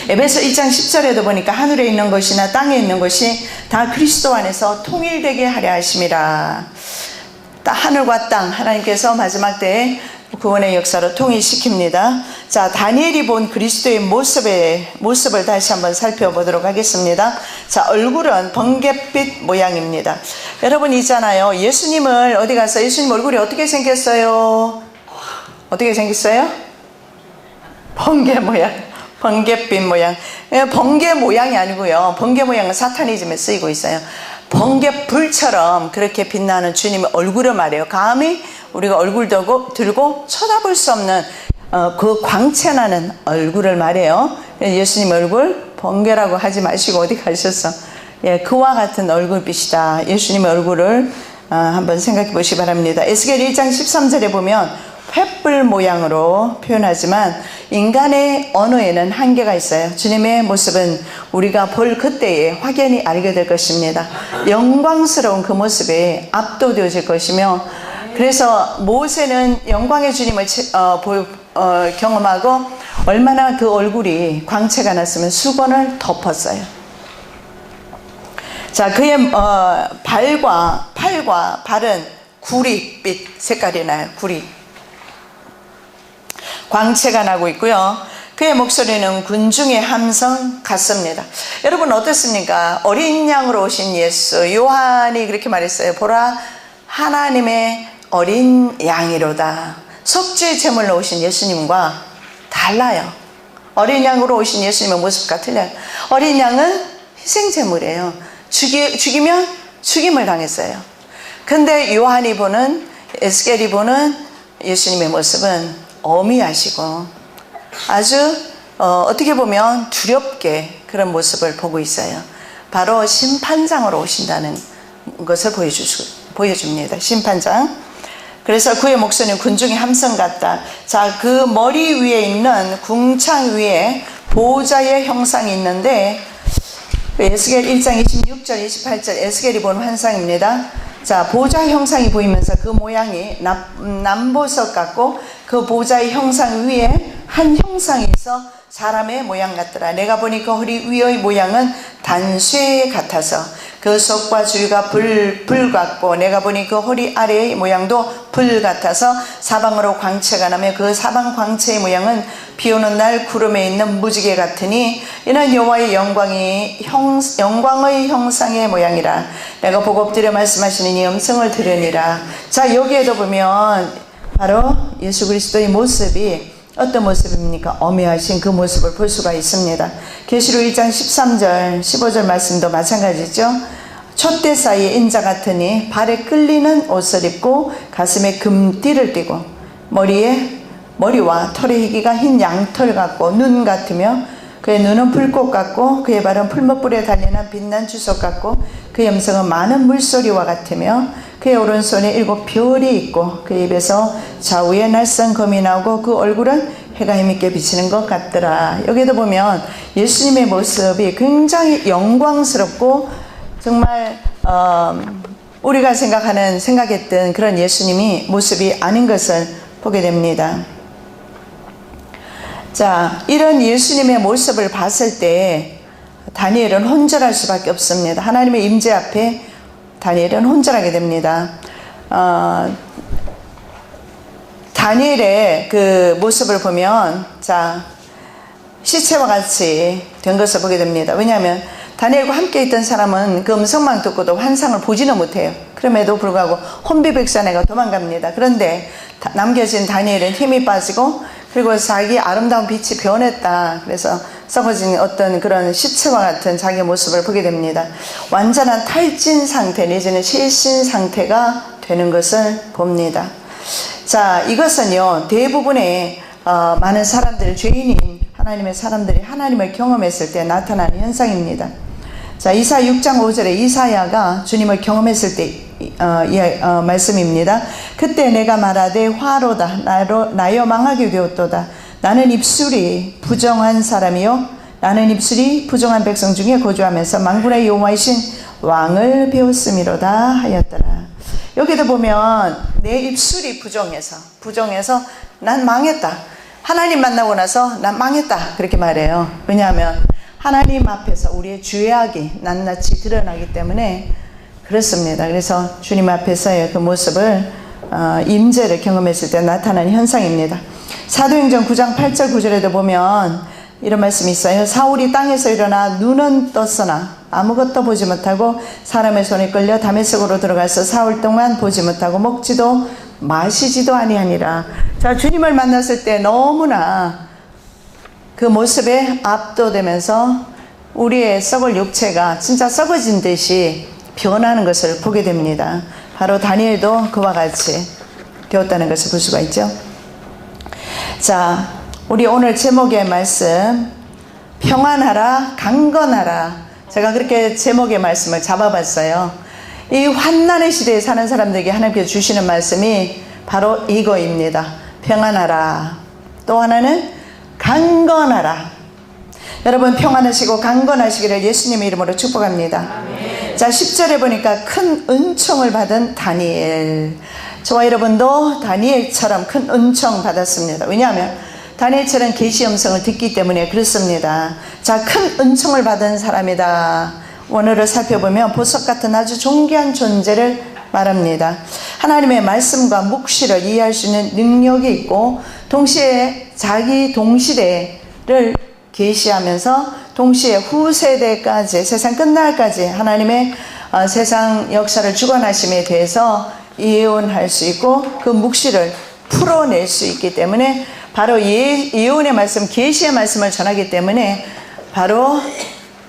에베소 1장 10절에도 보니까 하늘에 있는 것이나 땅에 있는 것이 다 그리스도 안에서 통일되게 하려 하심이라. 하늘과 땅, 하나님께서 마지막 때에 구원의 역사로 통일시킵니다. 자, 다니엘이 본 그리스도의 모습을 다시 한번 살펴보도록 하겠습니다. 자, 얼굴은 번갯빛 모양입니다. 여러분 있잖아요. 예수님을 어디 가서 예수님 얼굴이 어떻게 생겼어요? 어떻게 생겼어요? 번개 모양, 번갯빛 모양. 번개 모양이 아니고요. 번개 모양은 사타니즘에 쓰이고 있어요. 번개불처럼 그렇게 빛나는 주님의 얼굴을 말해요. 감히 우리가 얼굴 들고 쳐다볼 수 없는 그 광채나는 얼굴을 말해요. 예수님 얼굴 번개라고 하지 마시고 어디 가셨어? 예, 그와 같은 얼굴빛이다. 예수님의 얼굴을 한번 생각해 보시기 바랍니다. 에스겔 1장 13절에 보면 횃불 모양으로 표현하지만 인간의 언어에는 한계가 있어요. 주님의 모습은 우리가 볼 그때에 확연히 알게 될 것입니다. 영광스러운 그 모습에 압도되어질 것이며, 그래서 모세는 영광의 주님을 경험하고 얼마나 그 얼굴이 광채가 났으면 수건을 덮었어요. 자, 그의 팔과 발은 구릿빛 색깔이 나요. 구리 광채가 나고 있고요. 그의 목소리는 군중의 함성 같습니다. 여러분 어떻습니까? 어린 양으로 오신 예수, 요한이 그렇게 말했어요. 보라, 하나님의 어린 양이로다. 속죄 제물로 오신 예수님과 달라요. 어린 양으로 오신 예수님의 모습과 틀려요. 어린 양은 희생 제물이에요. 죽이면 죽임을 당했어요. 근데 요한이 보는, 에스겔이 보는 예수님의 모습은 어미하시고 아주 어떻게 보면 두렵게 그런 모습을 보고 있어요. 바로 심판장으로 오신다는 것을 보여줍니다. 심판장. 그래서 그의 목소리는 군중의 함성 같다. 자, 그 머리 위에 있는 궁창 위에 보호자의 형상이 있는데, 에스겔 1장 26절 28절 에스겔이 본 환상입니다. 자, 보호자 형상이 보이면서 그 모양이 남보석 같고 그 보호자의 형상 위에 한 형상이 있어 사람의 모양 같더라. 내가 보니 그 허리 위의 모양은 단쇠 같아서 그 속과 주위가 불 같고, 내가 보니 그 허리 아래의 모양도 불 같아서 사방으로 광채가 나며 그 사방 광채의 모양은 비오는 날 구름에 있는 무지개 같으니 이는 여호와의 영광의 형상의 모양이라. 내가 보고 엎드려 말씀하시는 이 음성을 들으니라. 자, 여기에도 보면 바로 예수 그리스도의 모습이 어떤 모습입니까? 어미하신 그 모습을 볼 수가 있습니다. 계시록 1장 13절 15절 말씀도 마찬가지죠. 촛대 사이에 인자 같으니 발에 끌리는 옷을 입고 가슴에 금띠를 띠고 머리와 털의 희기가 흰 양털 같고 눈 같으며 그의 눈은 불꽃 같고 그의 발은 풀무불에 달리는 빛난 주석 같고 그의 음성은 많은 물소리와 같으며 그의 오른손에 7 별이 있고 그의 입에서 좌우에 날선 검이 나오고 그 얼굴은 해가 힘있게 비치는 것 같더라. 여기도 보면 예수님의 모습이 굉장히 영광스럽고 정말 우리가 생각했던 그런 예수님이 모습이 아닌 것을 보게 됩니다. 자, 이런 예수님의 모습을 봤을 때 다니엘은 혼절할 수밖에 없습니다. 하나님의 임재 앞에 다니엘은 혼절하게 됩니다. 다니엘의 그 모습을 보면, 자, 시체와 같이 된 것을 보게 됩니다. 왜냐하면 다니엘과 함께 있던 사람은 그 음성만 듣고도 환상을 보지는 못해요. 그럼에도 불구하고 혼비백산해가 도망갑니다. 그런데 남겨진 다니엘은 힘이 빠지고 그리고 자기 아름다운 빛이 변했다. 그래서 썩어진 어떤 그런 시체와 같은 자기의 모습을 보게 됩니다. 완전한 탈진 상태 내지는 실신 상태가 되는 것을 봅니다. 자, 이것은요 대부분의 많은 사람들, 죄인인 하나님의 사람들이 하나님을 경험했을 때 나타나는 현상입니다. 자, 이사야 6장 5절에 이사야가 주님을 경험했을 때 말씀입니다. 그때 내가 말하되 화로다 나여 망하게 되었도다. 나는 입술이 부정한 사람이요 나는 입술이 부정한 백성 중에 거주하면서 만군의 여호와이신 왕을 배웠음이로다 하였더라. 여기도 보면 내 입술이 부정해서 난 망했다. 하나님 만나고 나서 난 망했다. 그렇게 말해요. 왜냐하면 하나님 앞에서 우리의 죄악이 낱낱이 드러나기 때문에 그렇습니다. 그래서 주님 앞에서의 그 모습을 임재를 경험했을 때 나타나는 현상입니다. 사도행전 9장 8절 9절에도 보면 이런 말씀이 있어요. 사울이 땅에서 일어나 눈은 떴으나 아무것도 보지 못하고 사람의 손에 끌려 다메섹으로 들어가서 사흘 동안 보지 못하고 먹지도 마시지도 아니하니라. 자, 주님을 만났을 때 너무나 그 모습에 압도되면서 우리의 썩을 육체가 진짜 썩어진 듯이 변하는 것을 보게 됩니다. 바로 다니엘도 그와 같이 되었다는 것을 볼 수가 있죠. 자, 우리 오늘 제목의 말씀, 평안하라, 강건하라. 제가 그렇게 제목의 말씀을 잡아봤어요. 이 환난의 시대에 사는 사람들에게 하나님께서 주시는 말씀이 바로 이거입니다. 평안하라. 또 하나는 강건하라. 여러분 평안하시고 강건하시기를 예수님의 이름으로 축복합니다. 아멘. 자, 10절에 보니까 큰 은총을 받은 다니엘. 저와 여러분도 다니엘처럼 큰 은총 받았습니다. 왜냐하면 다니엘처럼 계시 음성을 듣기 때문에 그렇습니다. 자, 큰 은총을 받은 사람이다. 원어를 살펴보면 보석 같은 아주 존귀한 존재를 말합니다. 하나님의 말씀과 묵시를 이해할 수 있는 능력이 있고 동시에 자기 동시대를 계시하면서 동시에 후세대까지 세상 끝날까지 하나님의 세상 역사를 주관하심에 대해서 예언할 수 있고 그 묵시를 풀어낼 수 있기 때문에 바로 예언의 말씀, 계시의 말씀을 전하기 때문에 바로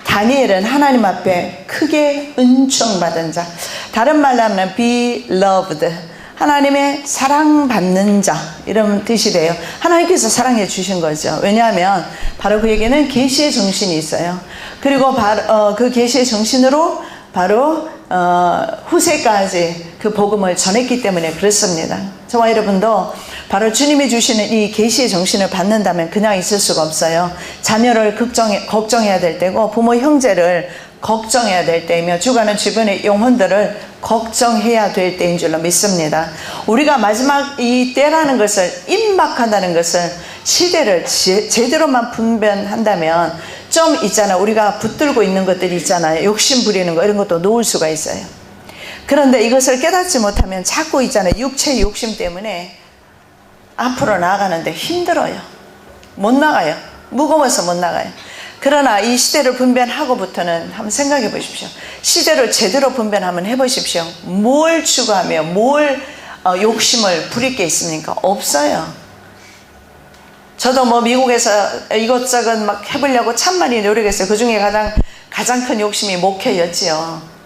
다니엘은 하나님 앞에 크게 은총받은 자, 다른 말로 하면 be loved, 하나님의 사랑받는 자, 이런 뜻이 돼요. 하나님께서 사랑해 주신 거죠. 왜냐하면 바로 그에게는 계시의 정신이 있어요. 그리고 바로 그 계시의 정신으로 바로 후세까지 그 복음을 전했기 때문에 그렇습니다. 저와 여러분도 바로 주님이 주시는 이 계시의 정신을 받는다면 그냥 있을 수가 없어요. 자녀를 걱정해야 될 때고 부모 형제를 걱정해야 될 때이며 죽어가는 주변의 영혼들을 걱정해야 될 때인 줄로 믿습니다. 우리가 마지막 이 때라는 것을 임박한다는 것을 시대를 제대로만 분별한다면 좀 있잖아요. 우리가 붙들고 있는 것들이 있잖아요. 욕심 부리는 거 이런 것도 놓을 수가 있어요. 그런데 이것을 깨닫지 못하면 자꾸 있잖아요. 육체의 욕심 때문에 앞으로 나아가는데 힘들어요. 못 나가요. 무거워서 못 나가요. 그러나 이 시대를 분별하고부터는 한번 생각해 보십시오. 시대를 제대로 분별하면 해보십시오. 뭘 추구하며 뭘 욕심을 부릴 게 있습니까? 없어요. 저도 뭐 미국에서 이것저것 막 해보려고 참 많이 노력했어요. 그 중에 가장 큰 욕심이 목회였지요.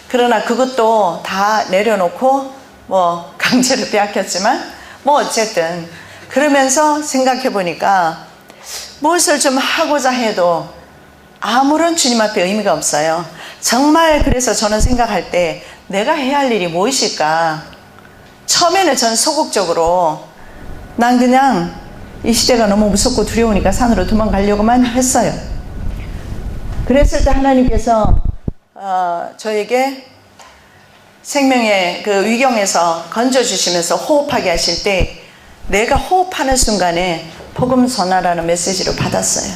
그러나 그것도 다 내려놓고 뭐 강제로 빼앗겼지만 뭐 어쨌든 그러면서 생각해 보니까 무엇을 좀 하고자 해도 아무런 주님 앞에 의미가 없어요. 정말 그래서 저는 생각할 때 내가 해야 할 일이 무엇일까? 처음에는 전 소극적으로 난 그냥 이 시대가 너무 무섭고 두려우니까 산으로 도망가려고만 했어요. 그랬을 때 하나님께서 저에게 생명의 그 위경에서 건져주시면서 호흡하게 하실 때 내가 호흡하는 순간에 복음 전하라는 메시지를 받았어요.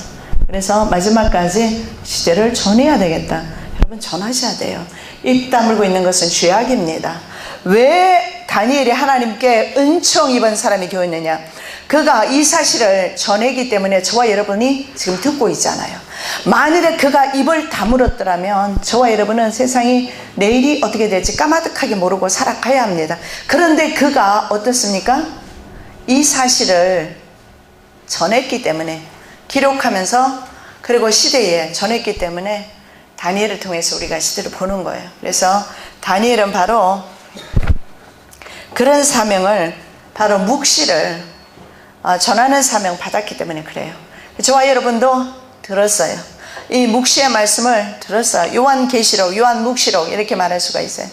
그래서 마지막까지 시대를 전해야 되겠다. 여러분 전하셔야 돼요. 입 다물고 있는 것은 죄악입니다. 왜 다니엘이 하나님께 은총 입은 사람이 겨우 있느냐? 그가 이 사실을 전했기 때문에 저와 여러분이 지금 듣고 있잖아요. 만일에 그가 입을 다물었더라면 저와 여러분은 세상이 내일이 어떻게 될지 까마득하게 모르고 살아가야 합니다. 그런데 그가 어떻습니까? 이 사실을 전했기 때문에 기록하면서 그리고 시대에 전했기 때문에 다니엘을 통해서 우리가 시대를 보는 거예요. 그래서 다니엘은 바로 그런 사명을 바로 묵시를 전하는 사명 받았기 때문에 그래요. 저와 여러분도 들었어요. 이 묵시의 말씀을 들었어요. 요한계시록, 요한묵시록 이렇게 말할 수가 있어요.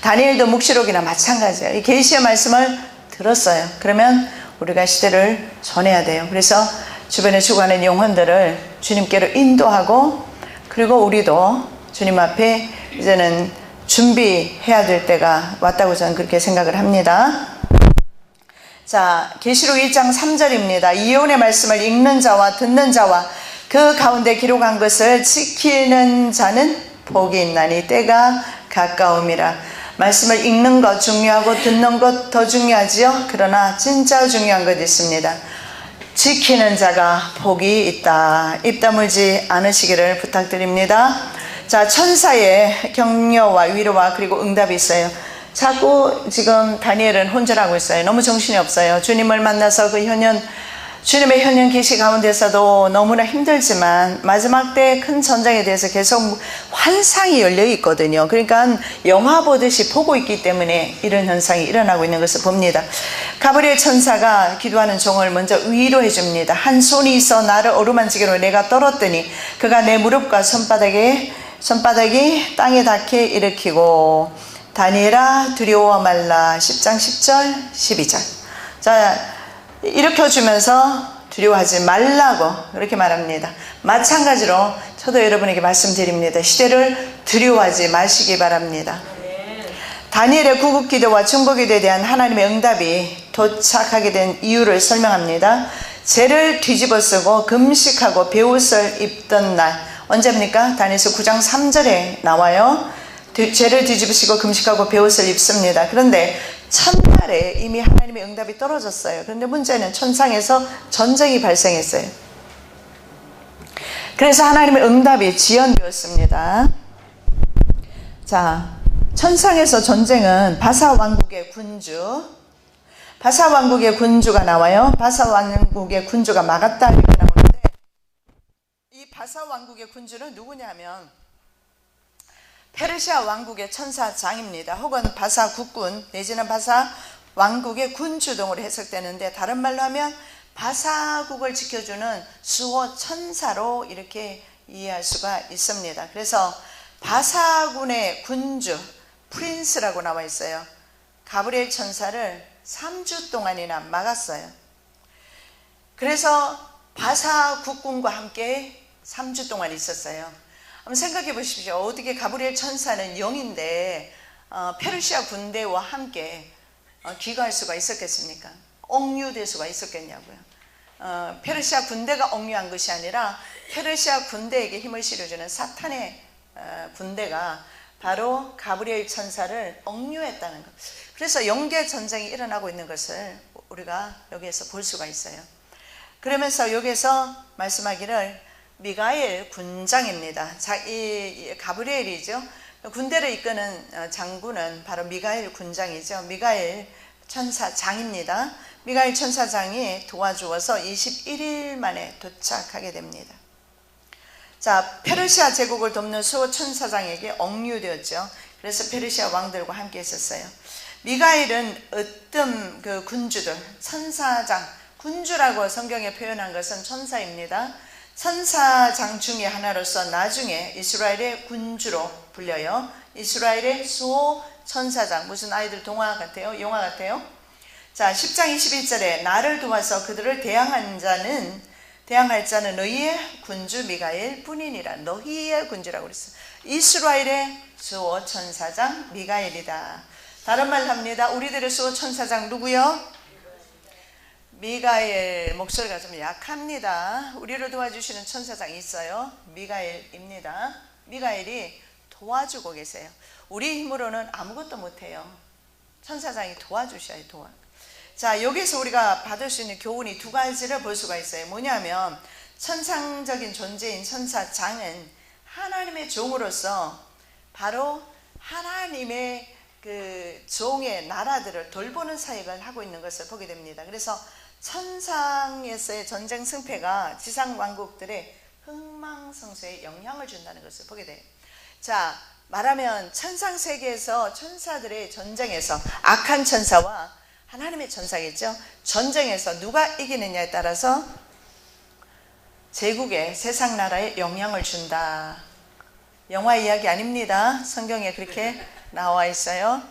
다니엘도 묵시록이나 마찬가지예요. 이 계시의 말씀을 들었어요. 그러면 우리가 시대를 전해야 돼요. 그래서 주변에 죽어가는 영혼들을 주님께로 인도하고 그리고 우리도 주님 앞에 이제는 준비해야 될 때가 왔다고 저는 그렇게 생각을 합니다. 자, 계시록 1장 3절입니다. 이혼의 말씀을 읽는 자와 듣는 자와 그 가운데 기록한 것을 지키는 자는 복이 있나니 때가 가까움이라. 말씀을 읽는 것 중요하고 듣는 것 더 중요하지요. 그러나 진짜 중요한 것 있습니다. 지키는 자가 복이 있다. 입 다물지 않으시기를 부탁드립니다. 자, 천사의 격려와 위로와 그리고 응답이 있어요. 자꾸 지금 다니엘은 혼절하고 있어요. 너무 정신이 없어요. 주님을 만나서 그 현현 주님의 현현 계시 가운데서도 너무나 힘들지만 마지막 때 큰 전쟁에 대해서 계속 환상이 열려 있거든요. 그러니까 영화 보듯이 보고 있기 때문에 이런 현상이 일어나고 있는 것을 봅니다. 가브리엘 천사가 기도하는 종을 먼저 위로해 줍니다. 한 손이 있어 나를 어루만지기로 내가 떨었더니 그가 내 무릎과 손바닥이 땅에 닿게 일으키고 다니엘아 두려워 말라. 10장 10절 12절. 자, 일으켜주면서 두려워하지 말라고 그렇게 말합니다. 마찬가지로 저도 여러분에게 말씀드립니다. 시대를 두려워하지 마시기 바랍니다. 다니엘의 구급기도와 중보기도에 대한 하나님의 응답이 도착하게 된 이유를 설명합니다. 죄를 뒤집어쓰고 금식하고 베옷을 입던 날, 언제입니까? 다니엘서 9장 3절에 나와요. 죄를 뒤집으시고 금식하고 베옷을 입습니다. 그런데 첫날에 이미 하나님의 응답이 떨어졌어요. 그런데 문제는 천상에서 전쟁이 발생했어요. 그래서 하나님의 응답이 지연되었습니다. 자, 천상에서 전쟁은 바사 왕국의 군주가 나와요. 바사 왕국의 군주가 막았다 이렇게 나오는데, 이 바사 왕국의 군주는 누구냐 하면 페르시아 왕국의 천사장입니다. 혹은 바사 국군 내지는 바사 왕국의 군주동으로 해석되는데, 다른 말로 하면 바사국을 지켜주는 수호 천사로 이렇게 이해할 수가 있습니다. 그래서 바사군의 군주 프린스라고 나와 있어요. 가브리엘 천사를 3주 동안이나 막았어요. 그래서 바사 국군과 함께 3주 동안 있었어요. 한번 생각해 보십시오. 어떻게 가브리엘 천사는 영인데 페르시아 군대와 함께 귀가할 수가 있었겠습니까? 억류될 수가 있었겠냐고요. 페르시아 군대가 억류한 것이 아니라 페르시아 군대에게 힘을 실어주는 사탄의 군대가 바로 가브리엘 천사를 억류했다는 것. 그래서 영계 전쟁이 일어나고 있는 것을 우리가 여기에서 볼 수가 있어요. 그러면서 여기에서 말씀하기를 미가엘 군장입니다. 이 가브리엘이죠. 군대를 이끄는 장군은 바로 미가엘 군장이죠. 미가엘 천사장입니다. 미가엘 천사장이 도와주어서 21일 만에 도착하게 됩니다. 자, 페르시아 제국을 돕는 수호 천사장에게 억류되었죠. 그래서 페르시아 왕들과 함께 있었어요. 미가엘은 어떤 그 군주들, 천사장, 군주라고 성경에 표현한 것은 천사입니다. 천사장 중에 하나로서 나중에 이스라엘의 군주로 불려요. 이스라엘의 수호 천사장. 무슨 아이들 동화 같아요? 영화 같아요? 자, 10장 21절에 나를 도와서 그들을 대항할 자는 너희의 군주 미가엘 뿐이니라. 너희의 군주라고 그랬어요. 이스라엘의 수호 천사장 미가엘이다. 다른 말 합니다. 우리들의 수호 천사장 누구요? 미가엘. 목소리가 좀 약합니다. 우리를 도와주시는 천사장이 있어요. 미가엘입니다. 미가엘이 도와주고 계세요. 우리 힘으로는 아무것도 못해요. 천사장이 도와주셔야 도와. 자, 여기서 우리가 받을 수 있는 교훈이 두 가지를 볼 수가 있어요. 뭐냐면 천상적인 존재인 천사장은 하나님의 종으로서 바로 하나님의 그 종의 나라들을 돌보는 사역을 하고 있는 것을 보게 됩니다. 그래서 천상에서의 전쟁 승패가 지상 왕국들의 흥망성쇠에 영향을 준다는 것을 보게 돼요. 자, 말하면 천상 세계에서 천사들의 전쟁에서 악한 천사와 하나님의 천사겠죠. 전쟁에서 누가 이기느냐에 따라서 제국의 세상 나라에 영향을 준다. 영화 이야기 아닙니다. 성경에 그렇게 나와 있어요.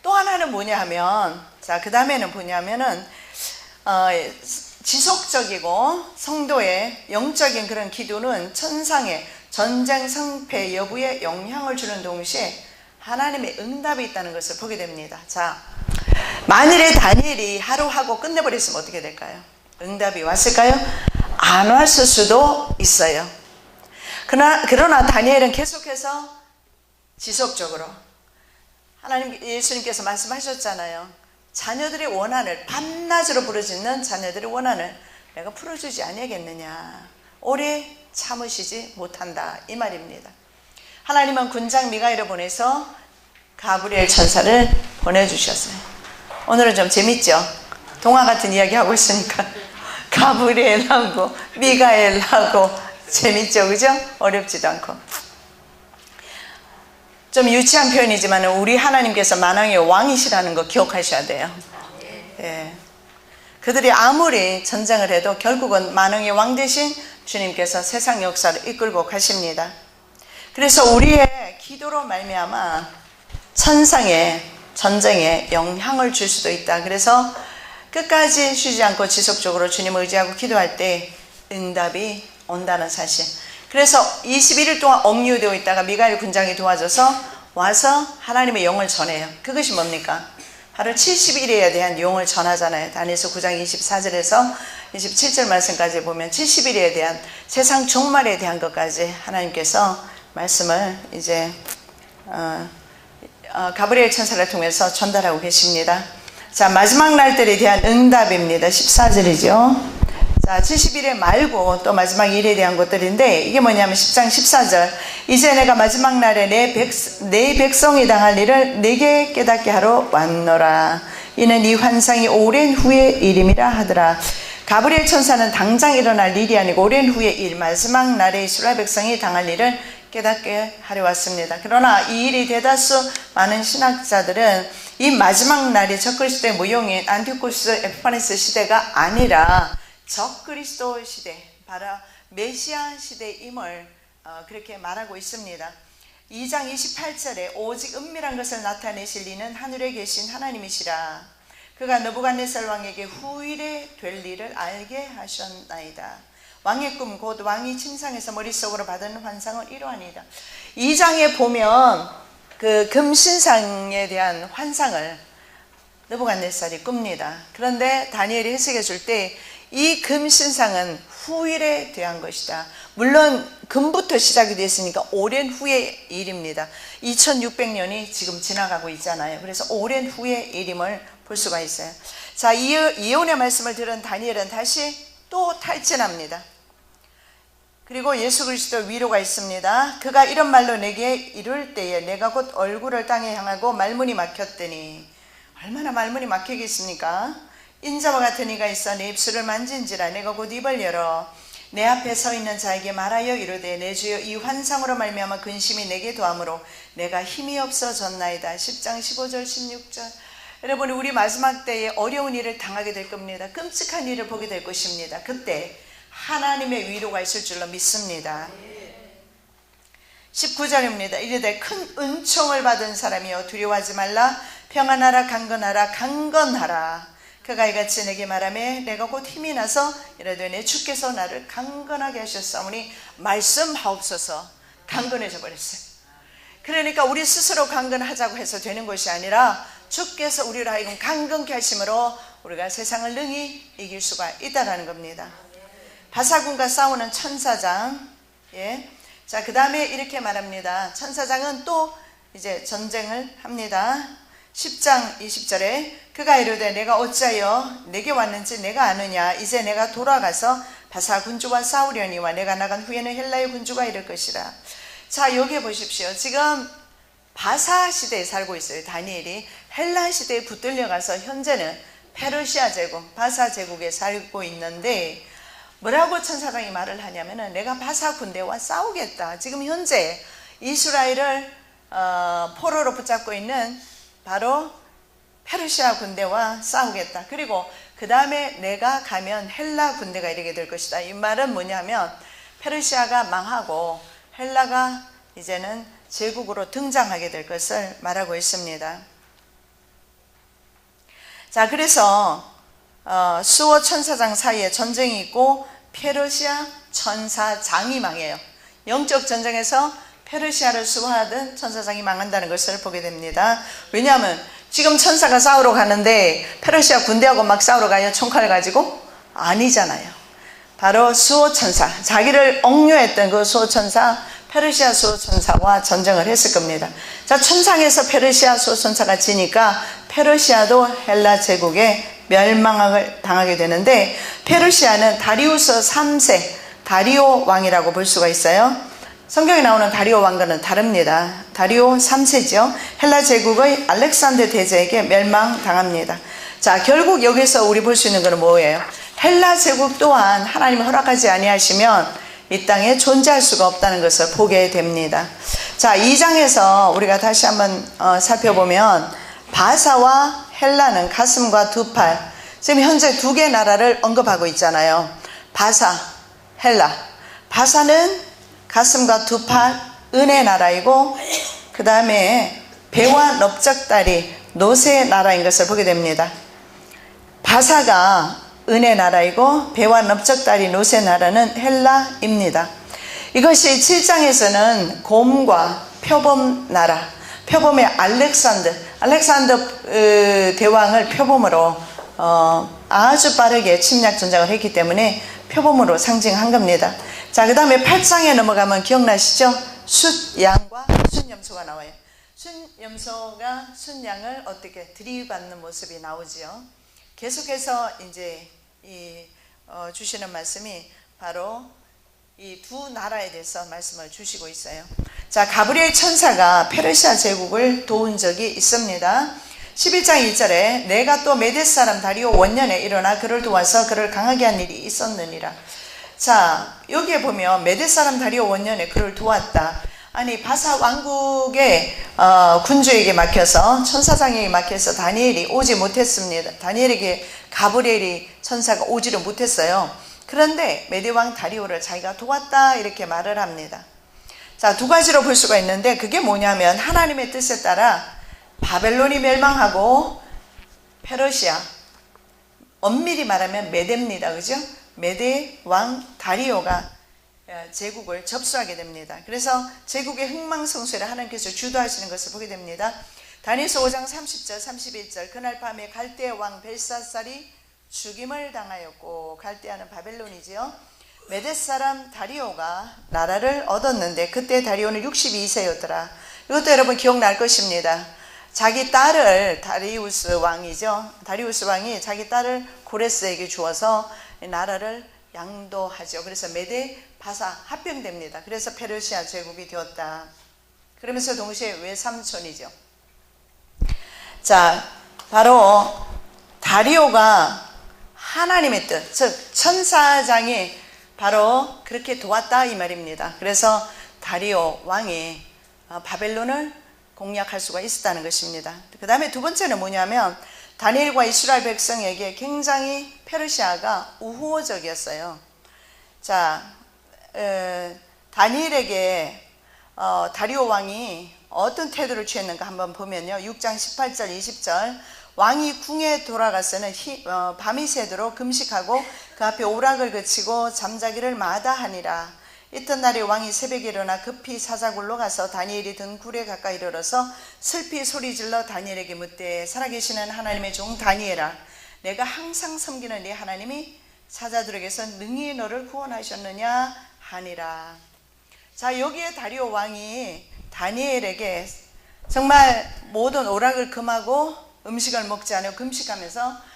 또 하나는 뭐냐 하면, 자, 그 다음에는 뭐냐면은 지속적이고 성도의 영적인 그런 기도는 천상의 전쟁 승패 여부에 영향을 주는 동시에 하나님의 응답이 있다는 것을 보게 됩니다. 자, 만일에 다니엘이 하루 하고 끝내버렸으면 어떻게 될까요? 응답이 왔을까요? 안 왔을 수도 있어요. 그러나 다니엘은 계속해서 지속적으로 예수님께서 말씀하셨잖아요. 자녀들의 원한을, 밤낮으로 부르짖는 자녀들의 원한을 내가 풀어주지 아니하겠느냐. 오래 참으시지 못한다, 이 말입니다. 하나님은 군장 미가엘을 보내서 가브리엘 천사를 보내주셨어요. 오늘은 좀 재밌죠? 동화 같은 이야기 하고 있으니까 가브리엘하고 미가엘하고 재밌죠, 그죠? 어렵지도 않고. 좀 유치한 표현이지만 우리 하나님께서 만왕의 왕이시라는 거 기억하셔야 돼요. 예. 그들이 아무리 전쟁을 해도 결국은 만왕의 왕 대신 주님께서 세상 역사를 이끌고 가십니다. 그래서 우리의 기도로 말미암아 천상의 전쟁에 영향을 줄 수도 있다. 그래서 끝까지 쉬지 않고 지속적으로 주님을 의지하고 기도할 때 응답이 온다는 사실. 그래서 21일 동안 억류되어 있다가 미가엘 군장이 도와줘서 와서 하나님의 영을 전해요. 그것이 뭡니까? 바로 70일에 대한 용을 전하잖아요. 다니엘서 9장 24절에서 27절 말씀까지 보면 70일에 대한 세상 종말에 대한 것까지 하나님께서 말씀을 이제 가브리엘 천사를 통해서 전달하고 계십니다. 자, 마지막 날들에 대한 응답입니다. 14절이죠. 자, 70일에 말고 또 마지막 일에 대한 것들인데 이게 뭐냐면 10장 14절 이제 내가 마지막 날에 내 백성이 당할 일을 내게 깨닫게 하러 왔노라. 이는 이 환상이 오랜 후의 일임이라 하더라. 가브리엘 천사는 당장 일어날 일이 아니고 오랜 후의 일, 마지막 날에 이스라엘 백성이 당할 일을 깨닫게 하려 왔습니다. 그러나 이 일이 대다수 많은 신학자들은 이 마지막 날이 적그리스도의 무용인 안티오쿠스 에피파네스 시대가 아니라 적그리스도 시대, 바로 메시아 시대임을 그렇게 말하고 있습니다. 2장 28절에 오직 은밀한 것을 나타내실 이는 하늘에 계신 하나님이시라. 그가 느부갓네살 왕에게 후일에 될 일을 알게 하셨나이다. 왕의 꿈 곧 왕이 침상에서 머릿속으로 받은 환상을 이루하니이다. 2장에 보면 그 금신상에 대한 환상을 느부갓네살이 꿉니다. 그런데 다니엘이 해석해 줄 때 이 금신상은 후일에 대한 것이다. 물론 금부터 시작이 됐으니까 오랜 후의 일입니다. 2600년이 지금 지나가고 있잖아요. 그래서 오랜 후의 일임을 볼 수가 있어요. 자, 예언의 말씀을 들은 다니엘은 다시 또 탈진합니다. 그리고 예수 그리스도 위로가 있습니다. 그가 이런 말로 내게 이룰 때에 내가 곧 얼굴을 땅에 향하고 말문이 막혔더니, 얼마나 말문이 막히겠습니까? 인자와 같은 이가 있어 내 입술을 만진지라. 내가 곧 입을 열어 내 앞에 서 있는 자에게 말하여 이르되 내 주여 이 환상으로 말미암아 근심이 내게 더함으로 내가 힘이 없어졌나이다. 10장 15절 16절. 여러분, 우리 마지막 때에 어려운 일을 당하게 될 겁니다. 끔찍한 일을 보게 될 것입니다. 그때 하나님의 위로가 있을 줄로 믿습니다. 19절입니다. 이르되 큰 은총을 받은 사람이여 두려워하지 말라. 평안하라. 강건하라. 강건하라. 그가 이같이 내게 말하며 내가 곧 힘이 나서 이르되 내 주께서 나를 강건하게 하셨사오니 말씀하옵소서. 강건해져 버렸어요. 그러니까 우리 스스로 강건하자고 해서 되는 것이 아니라 주께서 우리를 하여금 강건케 하심으로 우리가 세상을 능히 이길 수가 있다는 겁니다. 바사군과 싸우는 천사장. 예. 자, 그 다음에 이렇게 말합니다. 천사장은 또 이제 전쟁을 합니다. 10장 20절에 그가 이르되 내가 어찌하여 내게 왔는지 내가 아느냐. 이제 내가 돌아가서 바사 군주와 싸우려니와 내가 나간 후에는 헬라의 군주가 이를 것이라. 자, 여기 보십시오. 지금 바사 시대에 살고 있어요. 다니엘이 헬라 시대에 붙들려 가서 현재는 페르시아 제국, 바사 제국에 살고 있는데 뭐라고 천사장이 말을 하냐면은 내가 바사 군대와 싸우겠다. 지금 현재 이스라엘을 포로로 붙잡고 있는 바로 페르시아 군대와 싸우겠다. 그리고 그 다음에 내가 가면 헬라 군대가 이르게 될 것이다. 이 말은 뭐냐면 페르시아가 망하고 헬라가 이제는 제국으로 등장하게 될 것을 말하고 있습니다. 자, 그래서 수호 천사장 사이에 전쟁이 있고 페르시아 천사장이 망해요. 영적 전쟁에서 페르시아를 수호하던 천사장이 망한다는 것을 보게 됩니다. 왜냐하면 지금 천사가 싸우러 가는데 페르시아 군대하고 막 싸우러 가요? 총칼을 가지고? 아니잖아요. 바로 수호 천사, 자기를 억류했던 그 수호 천사, 페르시아 수호 천사와 전쟁을 했을 겁니다. 자, 천상에서 페르시아 수호 천사가 지니까 페르시아도 헬라 제국에 멸망을 당하게 되는데, 페르시아는 다리우스 3세 다리오 왕이라고 볼 수가 있어요. 성경에 나오는 다리오 왕과는 다릅니다. 다리오 3세죠. 헬라 제국의 알렉산더 대제에게 멸망당합니다. 자, 결국 여기서 우리 볼 수 있는 것은 뭐예요? 헬라 제국 또한 하나님이 허락하지 아니하시면 이 땅에 존재할 수가 없다는 것을 보게 됩니다. 자, 2장에서 우리가 다시 한번 살펴보면 바사와 헬라는 가슴과 두 팔, 지금 현재 두 개 나라를 언급하고 있잖아요. 바사, 헬라. 바사는 가슴과 두 팔, 은의 나라이고, 그 다음에 배와 넓적다리, 노새 나라인 것을 보게 됩니다. 바사가 은의 나라이고 배와 넓적다리 노새 나라는 헬라입니다. 이것이 7장에서는 곰과 표범 나라, 표범의 알렉산더 대왕을 표범으로 아주 빠르게 침략 전쟁을 했기 때문에 표범으로 상징한 겁니다. 자, 그 다음에 8장에 넘어가면 기억나시죠? 숫양과 순염소가 나와요. 순염소가 순양을 어떻게 들이받는 모습이 나오지요. 계속해서 이제 주시는 말씀이 바로 이 두 나라에 대해서 말씀을 주시고 있어요. 자, 가브리엘 천사가 페르시아 제국을 도운 적이 있습니다. 11장 2절에 내가 또 메대 사람 다리오 원년에 일어나 그를 도와서 그를 강하게 한 일이 있었느니라. 자, 여기에 보면 메대 사람 다리오 원년에 그를 도왔다. 아니, 바사 왕국의 군주에게 맡겨서, 천사장에게 맡겨서 다니엘이 오지 못했습니다. 다니엘에게 가브리엘이 천사가 오지를 못했어요. 그런데 메대왕 다리오를 자기가 도왔다 이렇게 말을 합니다. 자, 두 가지로 볼 수가 있는데 그게 뭐냐면 하나님의 뜻에 따라 바벨론이 멸망하고 페르시아, 엄밀히 말하면 메대입니다. 그죠? 메대 왕 다리오가 제국을 접수하게 됩니다. 그래서 제국의 흥망성쇠를 하나님께서 주도하시는 것을 보게 됩니다. 다니엘서 5장 30절 31절 그날 밤에 갈대 왕 벨사살이 죽임을 당하였고, 갈대아는 바벨론이지요. 메대 사람 다리오가 나라를 얻었는데 그때 다리오는 62세였더라. 이것도 여러분 기억날 것입니다. 자기 딸을, 다리우스 왕이죠. 다리우스 왕이 자기 딸을 고레스에게 주어서 나라를 양도하죠. 그래서 메대 바사 합병됩니다. 그래서 페르시아 제국이 되었다. 그러면서 동시에 외삼촌이죠. 자, 바로 다리오가 하나님의 뜻, 즉 천사장이 바로 그렇게 도왔다 이 말입니다. 그래서 다리오 왕이 바벨론을 공략할 수가 있었다는 것입니다. 그 다음에 두 번째는 뭐냐면 다니엘과 이스라엘 백성에게 굉장히 페르시아가 우호적이었어요. 자, 다니엘에게 다리오 왕이 어떤 태도를 취했는가 한번 보면요. 6장 18절 20절 왕이 궁에 돌아가서는 밤이 새도록 금식하고 그 앞에 오락을 그치고 잠자기를 마다하니라. 이튿날에 왕이 새벽에 일어나 급히 사자굴로 가서 다니엘이 든 굴에 가까이 이르러서 슬피 소리질러 다니엘에게 묻되 살아계시는 하나님의 종 다니엘아, 내가 항상 섬기는 네 하나님이 사자들에게서 능히 너를 구원하셨느냐 하니라. 자, 여기에 다리오 왕이 다니엘에게 정말 모든 오락을 금하고 음식을 먹지 않고 금식하면서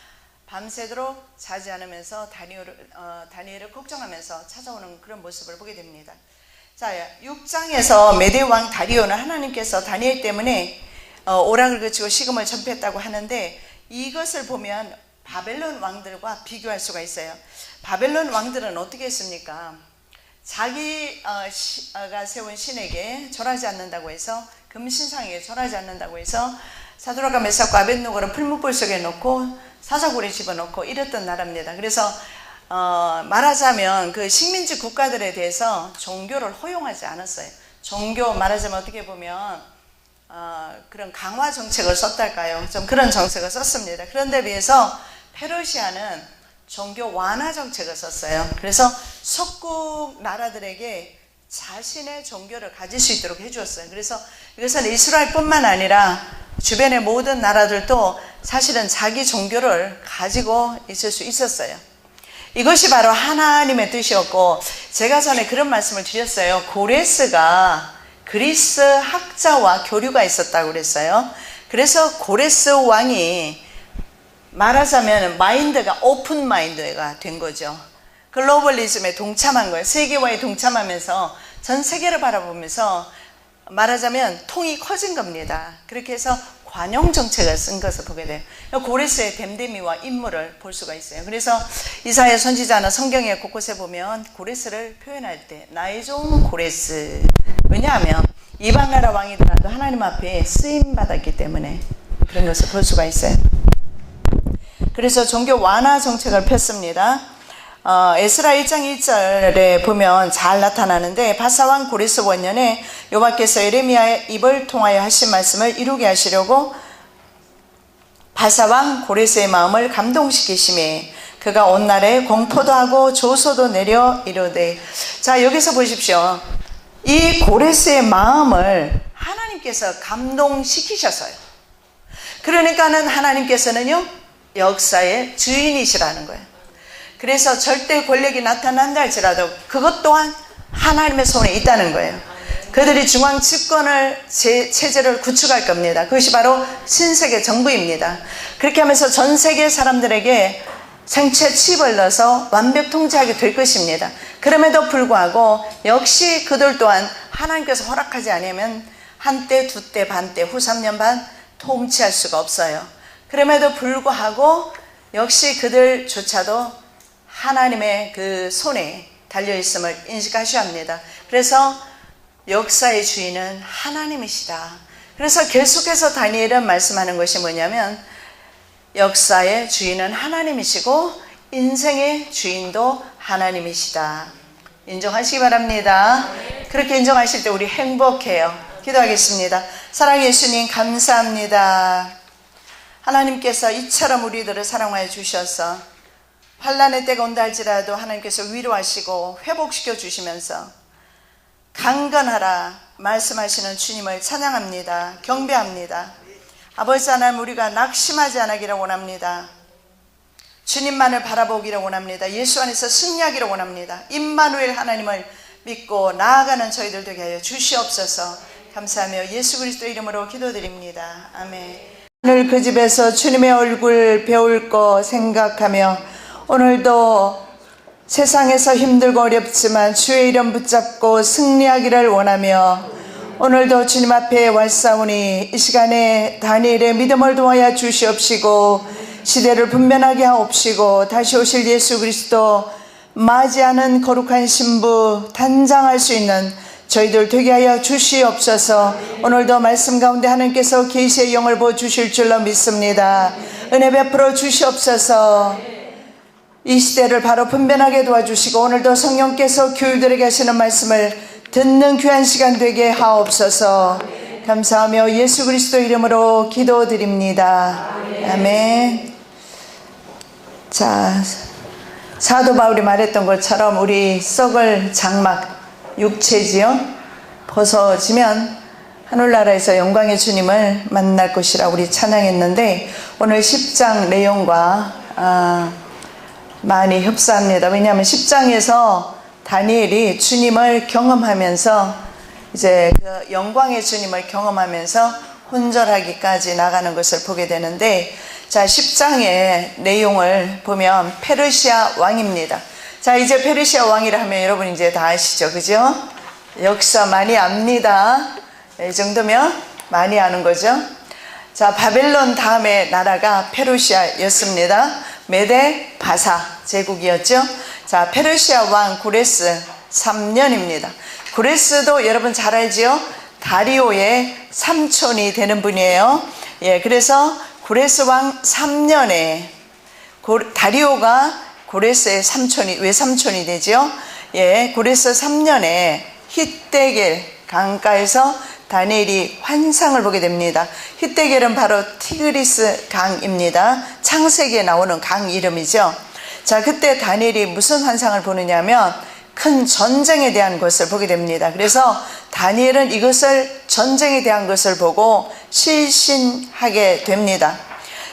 밤새도록 자지 않으면서 다니엘을 걱정하면서 찾아오는 그런 모습을 보게 됩니다. 자, 6장에서 메대왕 다리오는 하나님께서 다니엘 때문에 오락을 그치고 식음을 전폐했다고 하는데 이것을 보면 바벨론 왕들과 비교할 수가 있어요. 바벨론 왕들은 어떻게 했습니까? 자기가 세운 신에게 절하지 않는다고 해서, 금신상에게 절하지 않는다고 해서 사드락과 메삭과 아벳노고를 풀무불 속에 넣고 사자굴에 집어넣고 이랬던 나라입니다. 그래서 말하자면 그 식민지 국가들에 대해서 종교를 허용하지 않았어요. 종교 말하자면 어떻게 보면 그런 강화 정책을 썼달까요? 좀 그런 정책을 썼습니다. 그런데 비해서 페르시아는 종교 완화 정책을 썼어요. 그래서 석국 나라들에게 자신의 종교를 가질 수 있도록 해주었어요. 그래서 이것은 이스라엘뿐만 아니라 주변의 모든 나라들도 사실은 자기 종교를 가지고 있을 수 있었어요. 이것이 바로 하나님의 뜻이었고, 제가 전에 그런 말씀을 드렸어요. 고레스가 그리스 학자와 교류가 있었다고 그랬어요. 그래서 고레스 왕이 말하자면 마인드가 오픈 마인드가 된 거죠. 글로벌리즘에 동참한 거예요. 세계화에 동참하면서 전 세계를 바라보면서 말하자면 통이 커진 겁니다. 그렇게 해서 관용 정책을 쓴 것을 보게 돼요. 고레스의 댐댐이와 임무를 볼 수가 있어요. 그래서 이사야 선지자는 성경의 곳곳에 보면 고레스를 표현할 때 나의 종 고레스, 왜냐하면 이방 나라 왕이더라도 하나님 앞에 쓰임 받았기 때문에 그런 것을 볼 수가 있어요. 그래서 종교 완화 정책을 폈습니다. 에스라 1장 1절에 보면 잘 나타나는데, 바사왕 고레스 원년에 여호와께서 예레미야의 입을 통하여 하신 말씀을 이루게 하시려고 바사왕 고레스의 마음을 감동시키심에 그가 온 날에 공포도 하고 조소도 내려 이르되. 자, 여기서 보십시오. 이 고레스의 마음을 하나님께서 감동시키셨어요. 그러니까는 하나님께서는요, 역사의 주인이시라는 거예요. 그래서 절대 권력이 나타난다 할지라도 그것 또한 하나님의 손에 있다는 거예요. 그들이 중앙 집권을 체제를 구축할 겁니다. 그것이 바로 신세계 정부입니다. 그렇게 하면서 전 세계 사람들에게 생체 칩을 넣어서 완벽 통제하게 될 것입니다. 그럼에도 불구하고 역시 그들 또한 하나님께서 허락하지 않으면 한때, 두때, 반때, 후 3년 반 통치할 수가 없어요. 그럼에도 불구하고 역시 그들조차도 하나님의 그 손에 달려있음을 인식하셔야 합니다. 그래서 역사의 주인은 하나님이시다. 그래서 계속해서 다니엘은 말씀하는 것이 뭐냐면, 역사의 주인은 하나님이시고 인생의 주인도 하나님이시다. 인정하시기 바랍니다. 그렇게 인정하실 때 우리 행복해요. 기도하겠습니다. 사랑의 예수님, 감사합니다. 하나님께서 이처럼 우리들을 사랑하여 주셔서 환난의 때가 온다 할지라도 하나님께서 위로하시고 회복시켜 주시면서 강건하라 말씀하시는 주님을 찬양합니다. 경배합니다. 아버지 하나님, 우리가 낙심하지 않기를 원합니다. 주님만을 바라보기를 원합니다. 예수 안에서 승리하기를 원합니다. 임마누엘 하나님을 믿고 나아가는 저희들 되게 하여 주시옵소서. 감사하며 예수 그리스도 이름으로 기도드립니다. 아멘. 오늘 그 집에서 주님의 얼굴 배울 거 생각하며 오늘도 세상에서 힘들고 어렵지만 주의 이름 붙잡고 승리하기를 원하며 오늘도 주님 앞에 왔사오니 이 시간에 다니엘의 믿음을 도와야 주시옵시고 시대를 분변하게 하옵시고 다시 오실 예수 그리스도 맞이하는 거룩한 신부 단장할 수 있는 저희들 되게 하여 주시옵소서. 오늘도 말씀 가운데 하나님께서 계시의 영을 부어주실 줄로 믿습니다. 은혜 베풀어 주시옵소서. 이 시대를 바로 분별하게 도와주시고 오늘도 성령께서 교우들에게 하시는 말씀을 듣는 귀한 시간 되게 하옵소서. 감사하며 예수 그리스도 이름으로 기도드립니다. 아멘. 자, 사도 바울이 말했던 것처럼 우리 썩을 장막 육체지요, 벗어지면 하늘나라에서 영광의 주님을 만날 것이라 우리 찬양했는데, 오늘 10장 내용과 많이 흡사합니다. 왜냐하면 10장에서 다니엘이 주님을 경험하면서 이제 그 영광의 주님을 경험하면서 혼절하기까지 나가는 것을 보게 되는데, 자, 10장의 내용을 보면 페르시아 왕입니다. 자, 이제 페르시아 왕이라 하면 여러분 이제 다 아시죠? 그죠? 역사 많이 압니다. 이 정도면 많이 아는 거죠. 자, 바벨론 다음에 나라가 페르시아였습니다. 메데 바사 제국이었죠. 자, 페르시아 왕 고레스 3년입니다. 고레스도 여러분 잘 알지요? 다리오의 삼촌이 되는 분이에요. 예, 그래서 고레스 왕 3년에 다리오가 고레스의 삼촌이, 왜 삼촌이 되죠? 예, 고레스 3년에 히데겔 강가에서 다니엘이 환상을 보게 됩니다. 히데겔은 바로 티그리스 강입니다. 창세기에 나오는 강 이름이죠. 자, 그때 다니엘이 무슨 환상을 보느냐면 큰 전쟁에 대한 것을 보게 됩니다. 그래서 다니엘은 이것을 전쟁에 대한 것을 보고 실신하게 됩니다.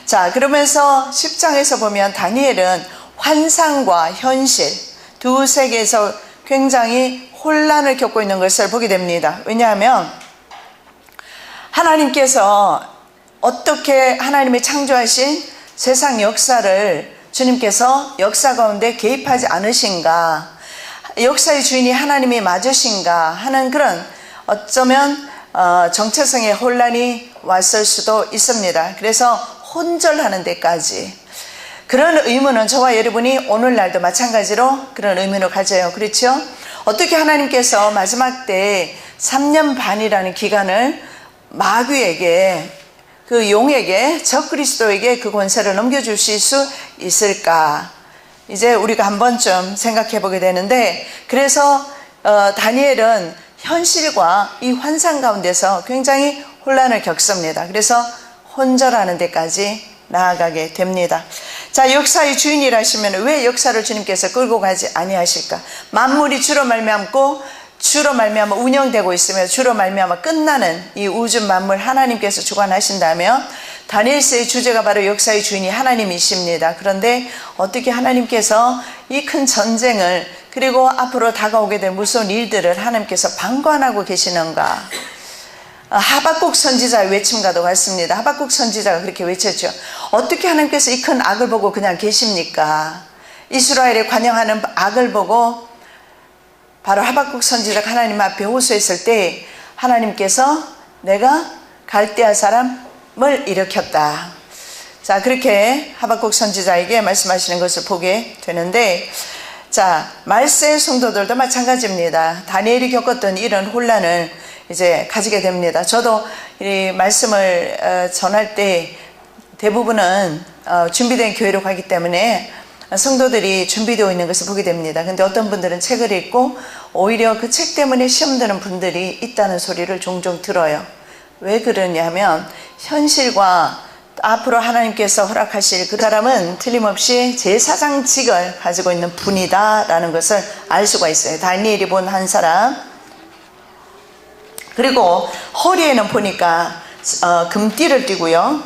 자, 그러면서 10장에서 보면 다니엘은 환상과 현실 두 세계에서 굉장히 혼란을 겪고 있는 것을 보게 됩니다. 왜냐하면 하나님께서 어떻게 하나님이 창조하신 세상 역사를 주님께서 역사 가운데 개입하지 않으신가, 역사의 주인이 하나님이 맞으신가 하는 그런 어쩌면 정체성의 혼란이 왔을 수도 있습니다. 그래서 혼절하는 데까지. 그런 의무는 저와 여러분이 오늘날도 마찬가지로 그런 의무를 가져요. 그렇죠? 어떻게 하나님께서 마지막 때 3년 반이라는 기간을 마귀에게, 그 용에게, 적그리스도에게 그 권세를 넘겨주실 수 있을까? 이제 우리가 한 번쯤 생각해 보게 되는데, 그래서 다니엘은 현실과 이 환상 가운데서 굉장히 혼란을 겪습니다. 그래서 혼절하는 데까지 나아가게 됩니다. 자, 역사의 주인이라시면 왜 역사를 주님께서 끌고 가지 아니하실까? 만물이 주로 말미암고 주로 말미암아 운영되고 있으며 주로 말미암아 끝나는 이 우주 만물 하나님께서 주관하신다면 다니엘서의 주제가 바로 역사의 주인이 하나님이십니다. 그런데 어떻게 하나님께서 이 큰 전쟁을, 그리고 앞으로 다가오게 될 무서운 일들을 하나님께서 방관하고 계시는가? 하박국 선지자의 외침과도 같습니다. 하박국 선지자가 그렇게 외쳤죠. 어떻게 하나님께서 이 큰 악을 보고 그냥 계십니까? 이스라엘에 관영하는 악을 보고 바로 하박국 선지자가 하나님 앞에 호소했을 때 하나님께서 내가 갈대아 사람을 일으켰다. 자, 그렇게 하박국 선지자에게 말씀하시는 것을 보게 되는데, 자, 말세의 성도들도 마찬가지입니다. 다니엘이 겪었던 이런 혼란을 이제 가지게 됩니다. 저도 이 말씀을 전할 때 대부분은 준비된 교회로 가기 때문에 성도들이 준비되어 있는 것을 보게 됩니다. 근데 어떤 분들은 책을 읽고 오히려 그 책 때문에 시험 드는 분들이 있다는 소리를 종종 들어요. 왜 그러냐면 현실과 앞으로 하나님께서 허락하실 그 사람은 틀림없이 제사장직을 가지고 있는 분이다 라는 것을 알 수가 있어요. 다니엘이 본 한 사람, 그리고 허리에는 보니까 금띠를 띠고요,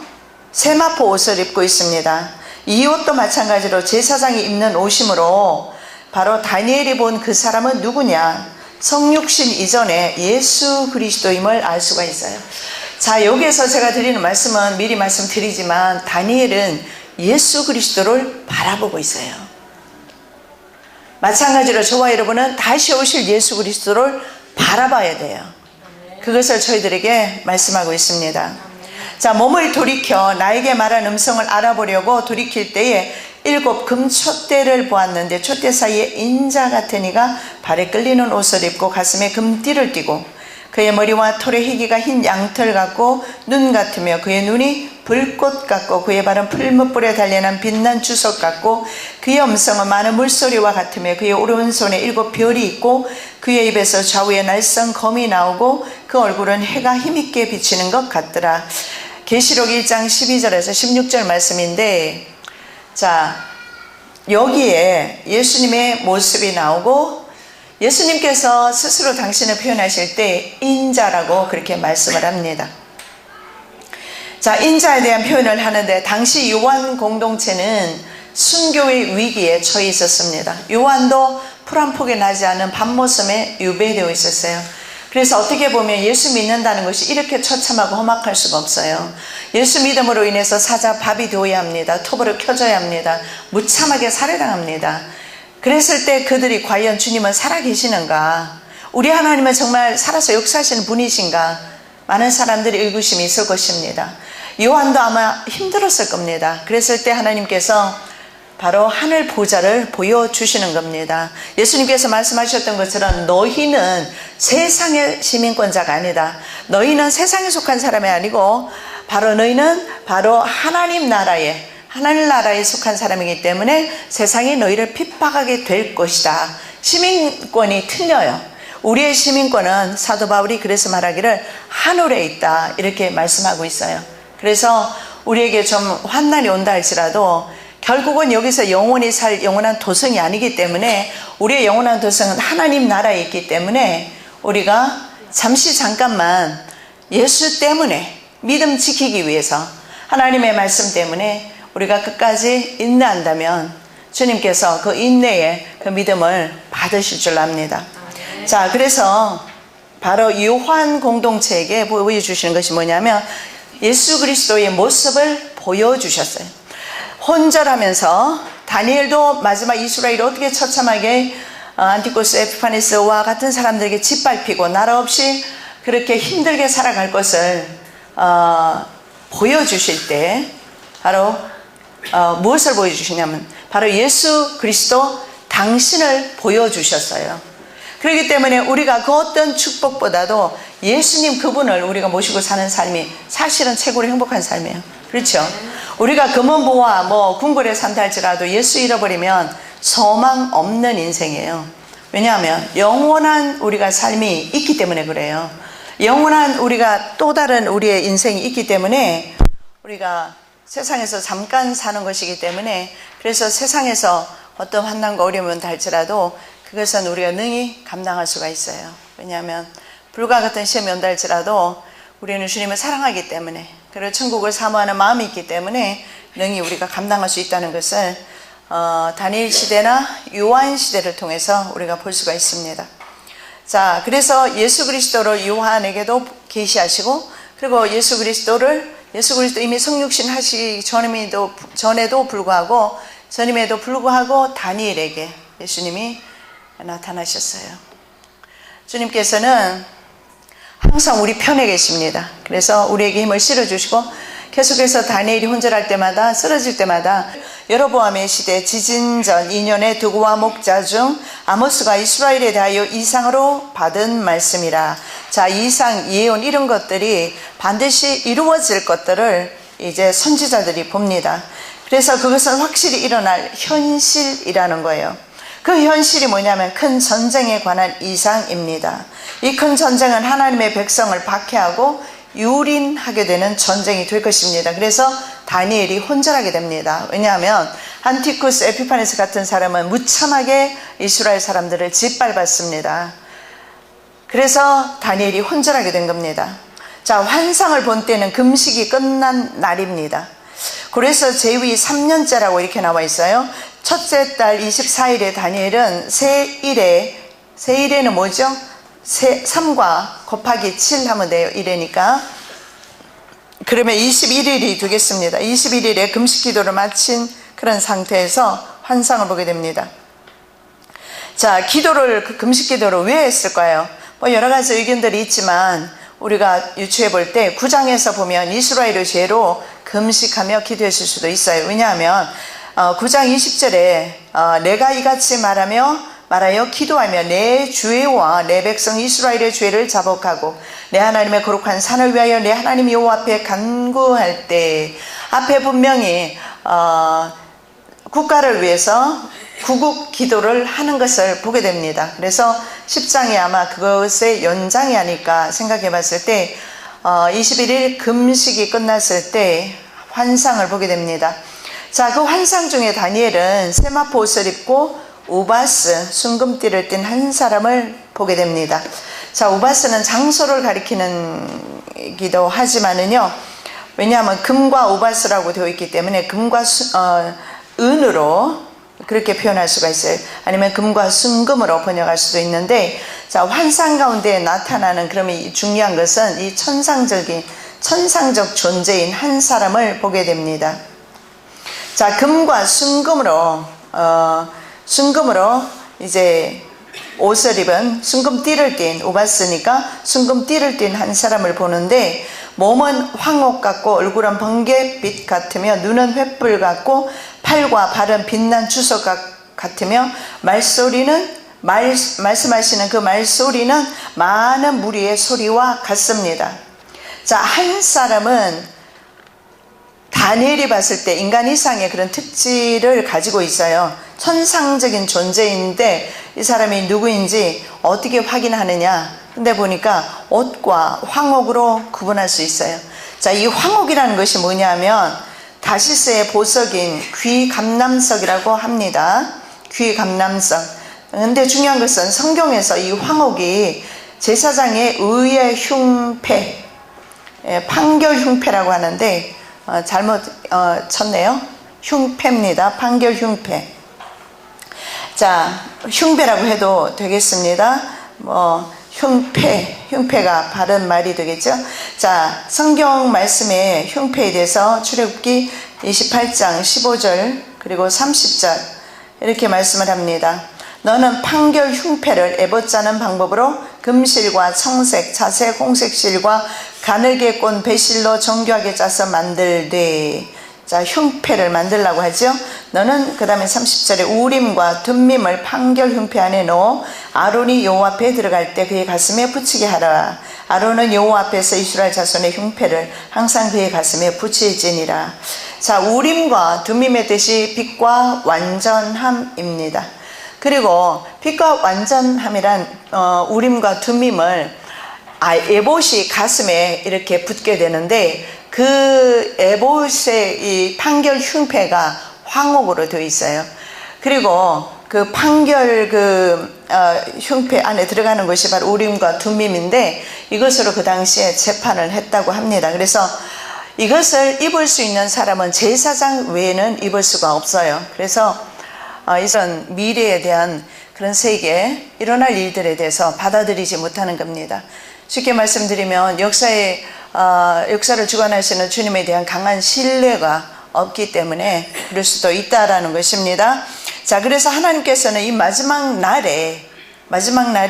세마포 옷을 입고 있습니다. 이 옷도 마찬가지로 제사장이 입는 옷이므로 바로 다니엘이 본 그 사람은 누구냐? 성육신 이전에 예수 그리스도임을 알 수가 있어요. 자, 여기에서 제가 드리는 말씀은 미리 말씀드리지만 다니엘은 예수 그리스도를 바라보고 있어요. 마찬가지로 저와 여러분은 다시 오실 예수 그리스도를 바라봐야 돼요. 그것을 저희들에게 말씀하고 있습니다. 자, 몸을 돌이켜 나에게 말한 음성을 알아보려고 돌이킬 때에 7 금촛대를 보았는데 촛대 사이에 인자 같은 이가 발에 끌리는 옷을 입고 가슴에 금띠를 띠고 그의 머리와 털의 희기가 흰 양털 같고 눈 같으며 그의 눈이 불꽃 같고 그의 발은 풀무불에 단련한 빛난 주석 같고 그의 음성은 많은 물소리와 같으며 그의 오른손에 7 별이 있고 그의 입에서 좌우에 날선 검이 나오고 그 얼굴은 해가 힘있게 비치는 것 같더라. 계시록 1장 12절에서 16절 말씀인데, 자, 여기에 예수님의 모습이 나오고 예수님께서 스스로 당신을 표현하실 때 인자라고 그렇게 말씀을 합니다. 자, 인자에 대한 표현을 하는데 당시 요한 공동체는 순교의 위기에 처해 있었습니다. 요한도 풀 한 폭이 나지 않은 밤모섬에 유배되어 있었어요. 그래서 어떻게 보면 예수 믿는다는 것이 이렇게 처참하고 험악할 수가 없어요. 예수 믿음으로 인해서 사자 밥이 되어야 합니다. 톱으로 켜져야 합니다. 무참하게 살해당합니다. 그랬을 때 그들이 과연 주님은 살아계시는가? 우리 하나님은 정말 살아서 역사하시는 분이신가? 많은 사람들이 의구심이 있을 것입니다. 요한도 아마 힘들었을 겁니다. 그랬을 때 하나님께서 바로 하늘 보좌를 보여주시는 겁니다. 예수님께서 말씀하셨던 것처럼 너희는 세상의 시민권자가 아니다. 너희는 세상에 속한 사람이 아니고 바로 너희는 바로 하나님 나라에 속한 사람이기 때문에 세상이 너희를 핍박하게 될 것이다. 시민권이 틀려요. 우리의 시민권은 사도 바울이 그래서 말하기를 하늘에 있다 이렇게 말씀하고 있어요. 그래서 우리에게 좀 환난이 온다 할지라도 결국은 여기서 영원히 살 영원한 도성이 아니기 때문에 우리의 영원한 도성은 하나님 나라에 있기 때문에 우리가 잠깐만 예수 때문에 믿음 지키기 위해서 하나님의 말씀 때문에 우리가 끝까지 인내한다면 주님께서 그 인내의 그 믿음을 받으실 줄 압니다. 자, 그래서 바로 요한 공동체에게 보여주시는 것이 뭐냐면 예수 그리스도의 모습을 보여주셨어요. 혼절하면서 다니엘도 마지막 이스라엘이 어떻게 처참하게 안티코스 에피파네스와 같은 사람들에게 짓밟히고 나라 없이 그렇게 힘들게 살아갈 것을 보여주실 때 바로 무엇을 보여주시냐면 바로 예수 그리스도 당신을 보여주셨어요. 그렇기 때문에 우리가 그 어떤 축복보다도 예수님 그분을 우리가 모시고 사는 삶이 사실은 최고로 행복한 삶이에요. 그렇죠? 우리가 금은보화 궁궐에 산다 할지라도 예수 잃어버리면 소망 없는 인생이에요. 왜냐하면 영원한 우리가 삶이 있기 때문에 그래요. 영원한 우리가 또 다른 우리의 인생이 있기 때문에 우리가 세상에서 잠깐 사는 것이기 때문에 그래서 세상에서 어떤 환난과 어려움은 할지라도 그것은 우리가 능히 감당할 수가 있어요. 왜냐하면 불과 같은 시험이 온다 할지라도 우리는 주님을 사랑하기 때문에 그리고 천국을 사모하는 마음이 있기 때문에 능히 우리가 감당할 수 있다는 것을 다니엘 시대나 요한 시대를 통해서 우리가 볼 수가 있습니다. 자, 그래서 예수 그리스도를 요한에게도 계시하시고 그리고 예수 그리스도 이미 성육신 하시기 전에도 불구하고 전임에도 불구하고 다니엘에게 예수님이 나타나셨어요. 주님께서는 항상 우리 편에 계십니다. 그래서 우리에게 힘을 실어주시고 계속해서 다니엘이 혼절할 때마다 쓰러질 때마다 여로보암의 시대 지진 전 2년에 두고와 목자 중 아모스가 이스라엘에 대하여 이상으로 받은 말씀이라. 자, 이상, 예언 이런 것들이 반드시 이루어질 것들을 이제 선지자들이 봅니다. 그래서 그것은 확실히 일어날 현실이라는 거예요. 그 현실이 뭐냐면 큰 전쟁에 관한 이상입니다. 이 큰 전쟁은 하나님의 백성을 박해하고 유린하게 되는 전쟁이 될 것입니다. 그래서 다니엘이 혼절하게 됩니다. 왜냐하면 안티쿠스 에피파네스 같은 사람은 무참하게 이스라엘 사람들을 짓밟았습니다. 그래서 다니엘이 혼절하게 된 겁니다. 자, 환상을 본 때는 금식이 끝난 날입니다. 그래서 제위 3년째라고 이렇게 나와 있어요. 첫째 달 24일에 다니엘은 세일에는 뭐죠? 3과 곱하기 7 하면 돼요. 이래니까. 그러면 21일이 되겠습니다. 21일에 금식 기도를 마친 그런 상태에서 환상을 보게 됩니다. 자, 금식 기도를 왜 했을까요? 여러 가지 의견들이 있지만 우리가 유추해 볼 때 9장에서 보면 이스라엘의 죄로 금식하며 기도했을 수도 있어요. 왜냐하면 9장 20절에 내가 이같이 말하여 기도하며 내 죄와 내 백성 이스라엘의 죄를 자복하고 내 하나님의 거룩한 산을 위하여 내 하나님 여호와 앞에 간구할 때 앞에 분명히 국가를 위해서 구국 기도를 하는 것을 보게 됩니다. 그래서 10장이 아마 그것의 연장이 아닐까 생각해 봤을 때 21일 금식이 끝났을 때 환상을 보게 됩니다. 자, 그 환상 중에 다니엘은 세마포 옷을 입고 우바스 순금띠를 띤 한 사람을 보게 됩니다. 자, 우바스는 장소를 가리키기도 하지만은요, 왜냐하면 금과 우바스라고 되어 있기 때문에 금과 은으로 그렇게 표현할 수가 있어요. 아니면 금과 순금으로 번역할 수도 있는데, 자, 환상 가운데 나타나는 그러면 중요한 것은 이 천상적 존재인 한 사람을 보게 됩니다. 자, 금과 순금으로 이제 옷을 입은 순금띠를 띤 우바스니까 순금띠를 띤 한 사람을 보는데 몸은 황옥 같고 얼굴은 번갯빛 같으며 눈은 횃불 같고 팔과 발은 빛난 주석 같으며 말씀하시는 그 말소리는 많은 무리의 소리와 같습니다. 자, 한 사람은 다니엘이 봤을 때 인간 이상의 그런 특질을 가지고 있어요. 천상적인 존재인데 이 사람이 누구인지 어떻게 확인하느냐? 근데 보니까 옷과 황옥으로 구분할 수 있어요. 자, 이 황옥이라는 것이 뭐냐면 다시스의 보석인 귀감남석이라고 합니다. 귀감남석. 근데 중요한 것은 성경에서 이 황옥이 제사장의 의의 흉패, 판결 흉패라고 하는데 잘못 쳤네요. 흉패입니다. 판결 흉패. 자, 흉배라고 해도 되겠습니다. 흉패가 바른 말이 되겠죠. 자, 성경 말씀에 흉패에 대해서 출애굽기 28장 15절 그리고 30절 이렇게 말씀을 합니다. 너는 판결 흉패를 에봇 짜는 방법으로 금실과 청색, 자색, 홍색실과 가늘게 꼰 배실로 정교하게 짜서 만들되. 자, 흉패를 만들라고 하죠. 너는 그 다음에 30절에 우림과 둠밈을 판결 흉패 안에 넣어 아론이 여호와 앞에 들어갈 때 그의 가슴에 붙이게 하라. 아론은 여호와 앞에서 이스라엘 자손의 흉패를 항상 그의 가슴에 붙일지니라. 자, 우림과 둠밈의 뜻이 빛과 완전함입니다. 그리고 빛과 완전함이란 우림과 둠밈을 에봇이 가슴에 이렇게 붙게 되는데, 그 에봇의 이 판결 흉패가 황옥으로 되어 있어요. 그리고 그 판결 흉패 안에 들어가는 것이 바로 우림과 둠밈인데, 이것으로 그 당시에 재판을 했다고 합니다. 그래서 이것을 입을 수 있는 사람은 제사장 외에는 입을 수가 없어요. 그래서 이런 미래에 대한 그런 세계, 일어날 일들에 대해서 받아들이지 못하는 겁니다. 쉽게 말씀드리면 역사를 주관하시는 주님에 대한 강한 신뢰가 없기 때문에 그럴 수도 있다라는 것입니다. 자, 그래서 하나님께서는 이 마지막 날에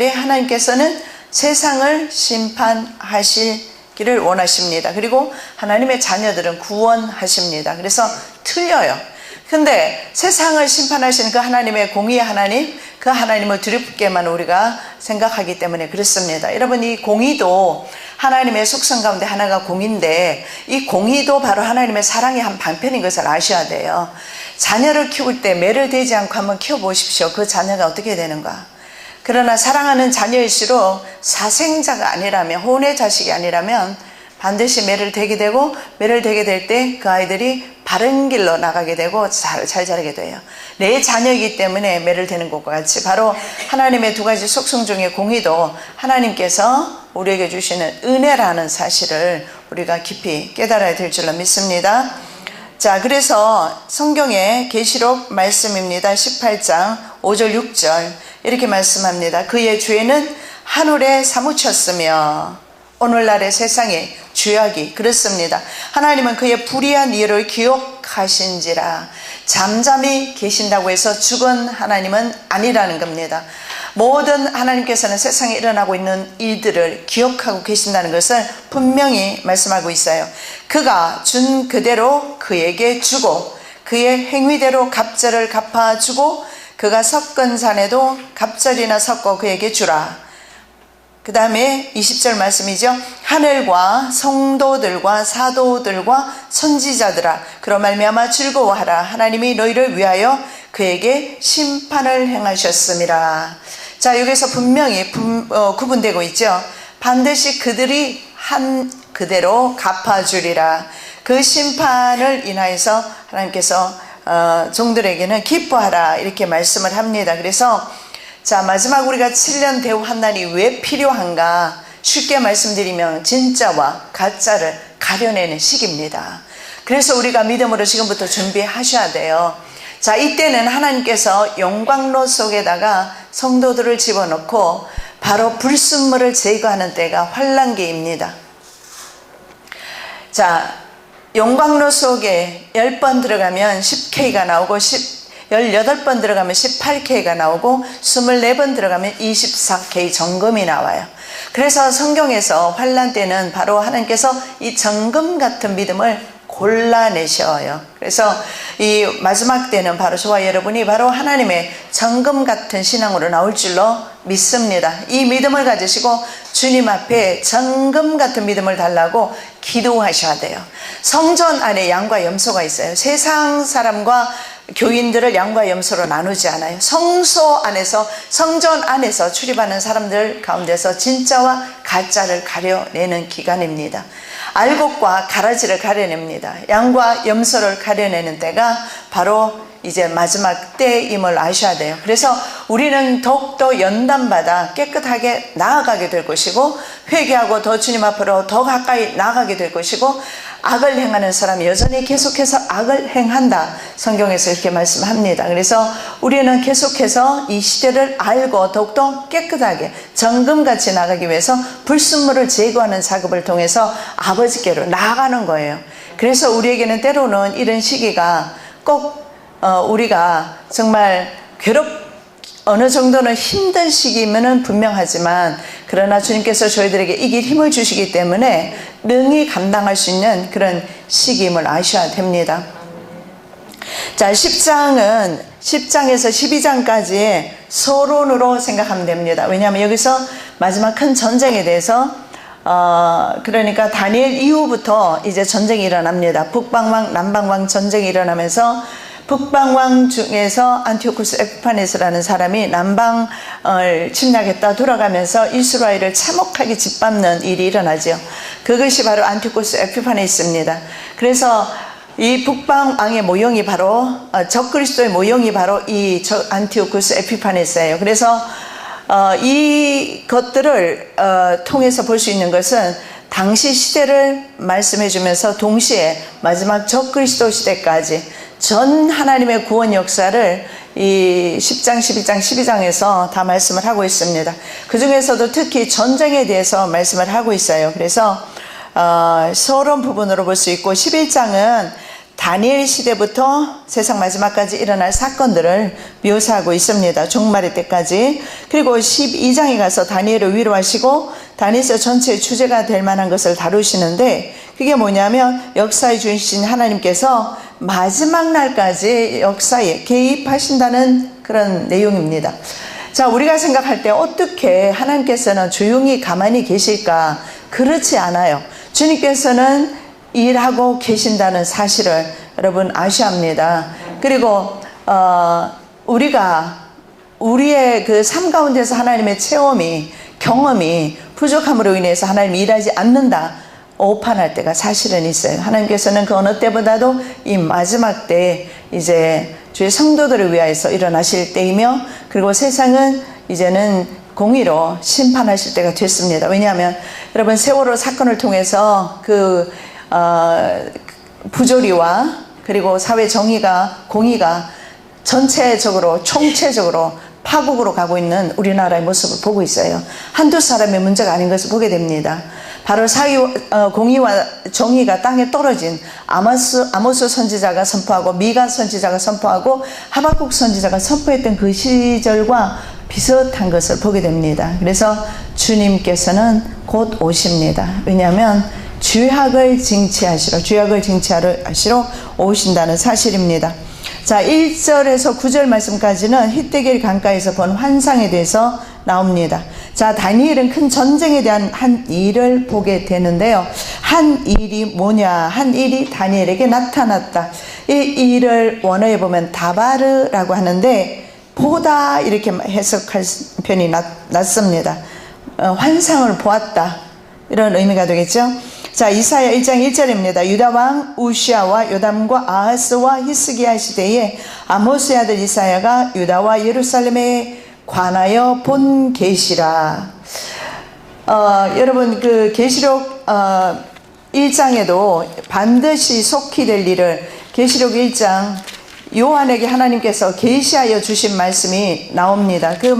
하나님께서는 세상을 심판하시기를 원하십니다. 그리고 하나님의 자녀들은 구원하십니다. 그래서 틀려요. 근데 세상을 심판하시는 그 하나님의 공의의 하나님, 그 하나님을 두렵게만 우리가 생각하기 때문에 그렇습니다. 여러분, 이 공의도 하나님의 속성 가운데 하나가 공의인데, 이 공의도 바로 하나님의 사랑의 한 방편인 것을 아셔야 돼요. 자녀를 키울 때 매를 대지 않고 한번 키워보십시오. 그 자녀가 어떻게 되는가. 그러나 사랑하는 자녀일수록 사생자가 아니라면, 혼의 자식이 아니라면 반드시 매를 대게 되고, 매를 대게 될 때 그 아이들이 바른 길로 나가게 되고 잘 자라게 돼요. 내 자녀이기 때문에 매를 대는 것과 같이 바로 하나님의 두 가지 속성 중에 공의도 하나님께서 우리에게 주시는 은혜라는 사실을 우리가 깊이 깨달아야 될 줄로 믿습니다. 자, 그래서 성경의 계시록 말씀입니다. 18장 5절 6절 이렇게 말씀합니다. 그의 죄는 하늘에 사무쳤으며 오늘날의 세상에 죄악이 그렇습니다. 하나님은 그의 불의한 일을 기억하신지라. 잠잠히 계신다고 해서 죽은 하나님은 아니라는 겁니다. 모든 하나님께서는 세상에 일어나고 있는 일들을 기억하고 계신다는 것을 분명히 말씀하고 있어요. 그가 준 그대로 그에게 주고 그의 행위대로 갑절을 갚아주고 그가 섞은 잔에도 갑절이나 섞어 그에게 주라. 그 다음에 20절 말씀이죠. 하늘과 성도들과 사도들과 선지자들아, 그로 말미암아 즐거워하라. 하나님이 너희를 위하여 그에게 심판을 행하셨음이라. 자, 여기서 분명히 구분되고 있죠. 반드시 그들이 한 그대로 갚아주리라. 그 심판을 인하여서 하나님께서 종들에게는 기뻐하라 이렇게 말씀을 합니다. 그래서 자, 마지막 우리가 7년 대후 한날이 왜 필요한가? 쉽게 말씀드리면 진짜와 가짜를 가려내는 시기입니다. 그래서 우리가 믿음으로 지금부터 준비하셔야 돼요. 자, 이때는 하나님께서 영광로 속에다가 성도들을 집어넣고 바로 불순물을 제거하는 때가 환란기입니다. 자, 영광로 속에 10번 들어가면 10K가 나오고 18번 들어가면 18K가 나오고 24번 들어가면 24K 정금이 나와요. 그래서 성경에서 환란 때는 바로 하나님께서 이 정금 같은 믿음을 골라내셔요. 그래서 이 마지막 때는 바로 저와 여러분이 바로 하나님의 정금 같은 신앙으로 나올 줄로 믿습니다. 이 믿음을 가지시고 주님 앞에 정금 같은 믿음을 달라고 기도하셔야 돼요. 성전 안에 양과 염소가 있어요. 세상 사람과 교인들을 양과 염소로 나누지 않아요. 성소 안에서, 성전 안에서 출입하는 사람들 가운데서 진짜와 가짜를 가려내는 기간입니다. 알곡과 가라지를 가려냅니다. 양과 염소를 가려내는 때가 바로 이제 마지막 때임을 아셔야 돼요. 그래서 우리는 더욱더 연단받아 깨끗하게 나아가게 될 것이고, 회개하고 더 주님 앞으로 더 가까이 나아가게 될 것이고, 악을 행하는 사람이 여전히 계속해서 악을 행한다, 성경에서 이렇게 말씀합니다. 그래서 우리는 계속해서 이 시대를 알고 더욱더 깨끗하게 정금같이 나가기 위해서 불순물을 제거하는 작업을 통해서 아버지께로 나아가는 거예요. 그래서 우리에게는 때로는 이런 시기가 꼭 우리가 정말 어느 정도는 힘든 시기면은 분명하지만 그러나 주님께서 저희들에게 이길 힘을 주시기 때문에 능히 감당할 수 있는 그런 시기임을 아셔야 됩니다. 자, 10장은 10장에서 12장까지의 서론으로 생각하면 됩니다. 왜냐하면 여기서 마지막 큰 전쟁에 대해서 그러니까 다니엘 이후부터 이제 전쟁이 일어납니다. 북방왕 남방왕 전쟁이 일어나면서 북방왕 중에서 안티오쿠스 에피파네스라는 사람이 남방을 침략했다 돌아가면서 이스라엘을 참혹하게 짓밟는 일이 일어나죠. 그것이 바로 안티오쿠스 에피파네스입니다. 그래서 이 북방왕의 모형이 바로 적그리스도의 모형이 바로 이 안티오쿠스 에피파네스예요. 그래서 이 것들을 통해서 볼 수 있는 것은 당시 시대를 말씀해 주면서 동시에 마지막 적그리스도 시대까지 전 하나님의 구원 역사를 이 10장, 11장, 12장에서 다 말씀을 하고 있습니다. 그 중에서도 특히 전쟁에 대해서 말씀을 하고 있어요. 그래서 서론 부분으로 볼 수 있고 11장은 다니엘 시대부터 세상 마지막까지 일어날 사건들을 묘사하고 있습니다. 종말의 때까지. 그리고 12장에 가서 다니엘을 위로하시고 다니엘서 전체의 주제가 될 만한 것을 다루시는데 그게 뭐냐면 역사의 주인이신 하나님께서 마지막 날까지 역사에 개입하신다는 그런 내용입니다. 자, 우리가 생각할 때 어떻게 하나님께서는 조용히 가만히 계실까? 그렇지 않아요. 주님께서는 일하고 계신다는 사실을 여러분 아셔야 합니다. 그리고 우리가 우리의 그 삶 가운데서 하나님의 체험이 경험이 부족함으로 인해서 하나님이 일하지 않는다 오판할 때가 사실은 있어요. 하나님께서는 그 어느 때보다도 이 마지막 때 이제 주의 성도들을 위하여서 일어나실 때이며 그리고 세상은 이제는 공의로 심판하실 때가 됐습니다. 왜냐하면 여러분 세월호 사건을 통해서 그 부조리와 그리고 사회 정의가 공의가 전체적으로 총체적으로 파국으로 가고 있는 우리나라의 모습을 보고 있어요. 한두 사람의 문제가 아닌 것을 보게 됩니다. 바로 공의와 정의가 땅에 떨어진 아모스 선지자가 선포하고 미가 선지자가 선포하고 하박국 선지자가 선포했던 그 시절과 비슷한 것을 보게 됩니다. 그래서 주님께서는 곧 오십니다. 왜냐하면 죄악을 징치하시러 오신다는 사실입니다. 자, 1절에서 9절 말씀까지는 히데길 강가에서 본 환상에 대해서 나옵니다. 자, 다니엘은 큰 전쟁에 대한 한 일을 보게 되는데요. 한 일이 뭐냐? 한 일이 다니엘에게 나타났다. 이 일을 원어에 보면 다바르라고 하는데 보다 이렇게 해석할 편이 낫습니다. 환상을 보았다. 이런 의미가 되겠죠. 자, 이사야 1장 1절입니다. 유다왕 우시아와 요담과 아하스와 히스기야 시대에 아모스의 아들 이사야가 유다와 예루살렘에 관하여 본 계시라. 여러분 그 계시록 1장에도 반드시 속히 될 일을 계시록 1장 요한에게 하나님께서 계시하여 주신 말씀이 나옵니다. 그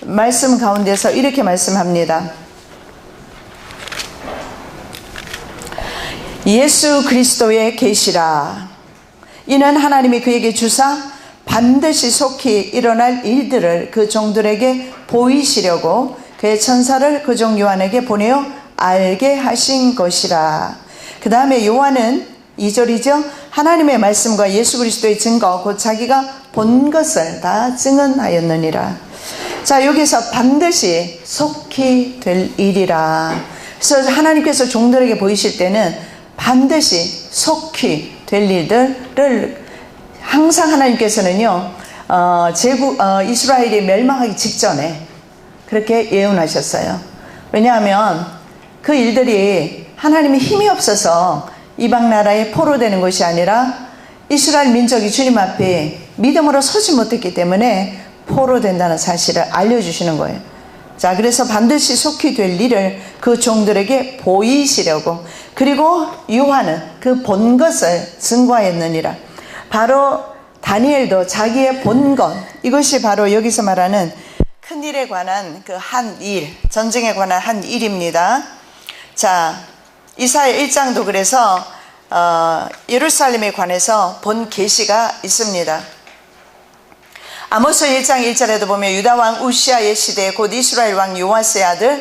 말씀 가운데서 이렇게 말씀합니다. 예수 그리스도의 계시라. 이는 하나님이 그에게 주사 반드시 속히 일어날 일들을 그 종들에게 보이시려고 그의 천사를 그 종 요한에게 보내어 알게 하신 것이라. 그 다음에 요한은 2절이죠. 하나님의 말씀과 예수 그리스도의 증거 곧 자기가 본 것을 다 증언하였느니라. 자, 여기서 반드시 속히 될 일이라. 그래서 하나님께서 종들에게 보이실 때는 반드시 속히 될 일들을 항상 하나님께서는요 이스라엘이 멸망하기 직전에 그렇게 예언하셨어요. 왜냐하면 그 일들이 하나님의 힘이 없어서 이방 나라에 포로되는 것이 아니라 이스라엘 민족이 주님 앞에 믿음으로 서지 못했기 때문에 포로된다는 사실을 알려주시는 거예요. 자, 그래서 반드시 속히 될 일을 그 종들에게 보이시려고, 그리고 요한은 그 본 것을 증거하였느니라. 바로 다니엘도 자기의 본 것, 이것이 바로 여기서 말하는 큰 일에 관한 그 한 일, 전쟁에 관한 한 일입니다. 자, 이사야 1장도 그래서 예루살렘에 관해서 본 계시가 있습니다. 아모스 1장 1절에도 보면 유다 왕 우시아의 시대에 곧 이스라엘 왕 요아스의 아들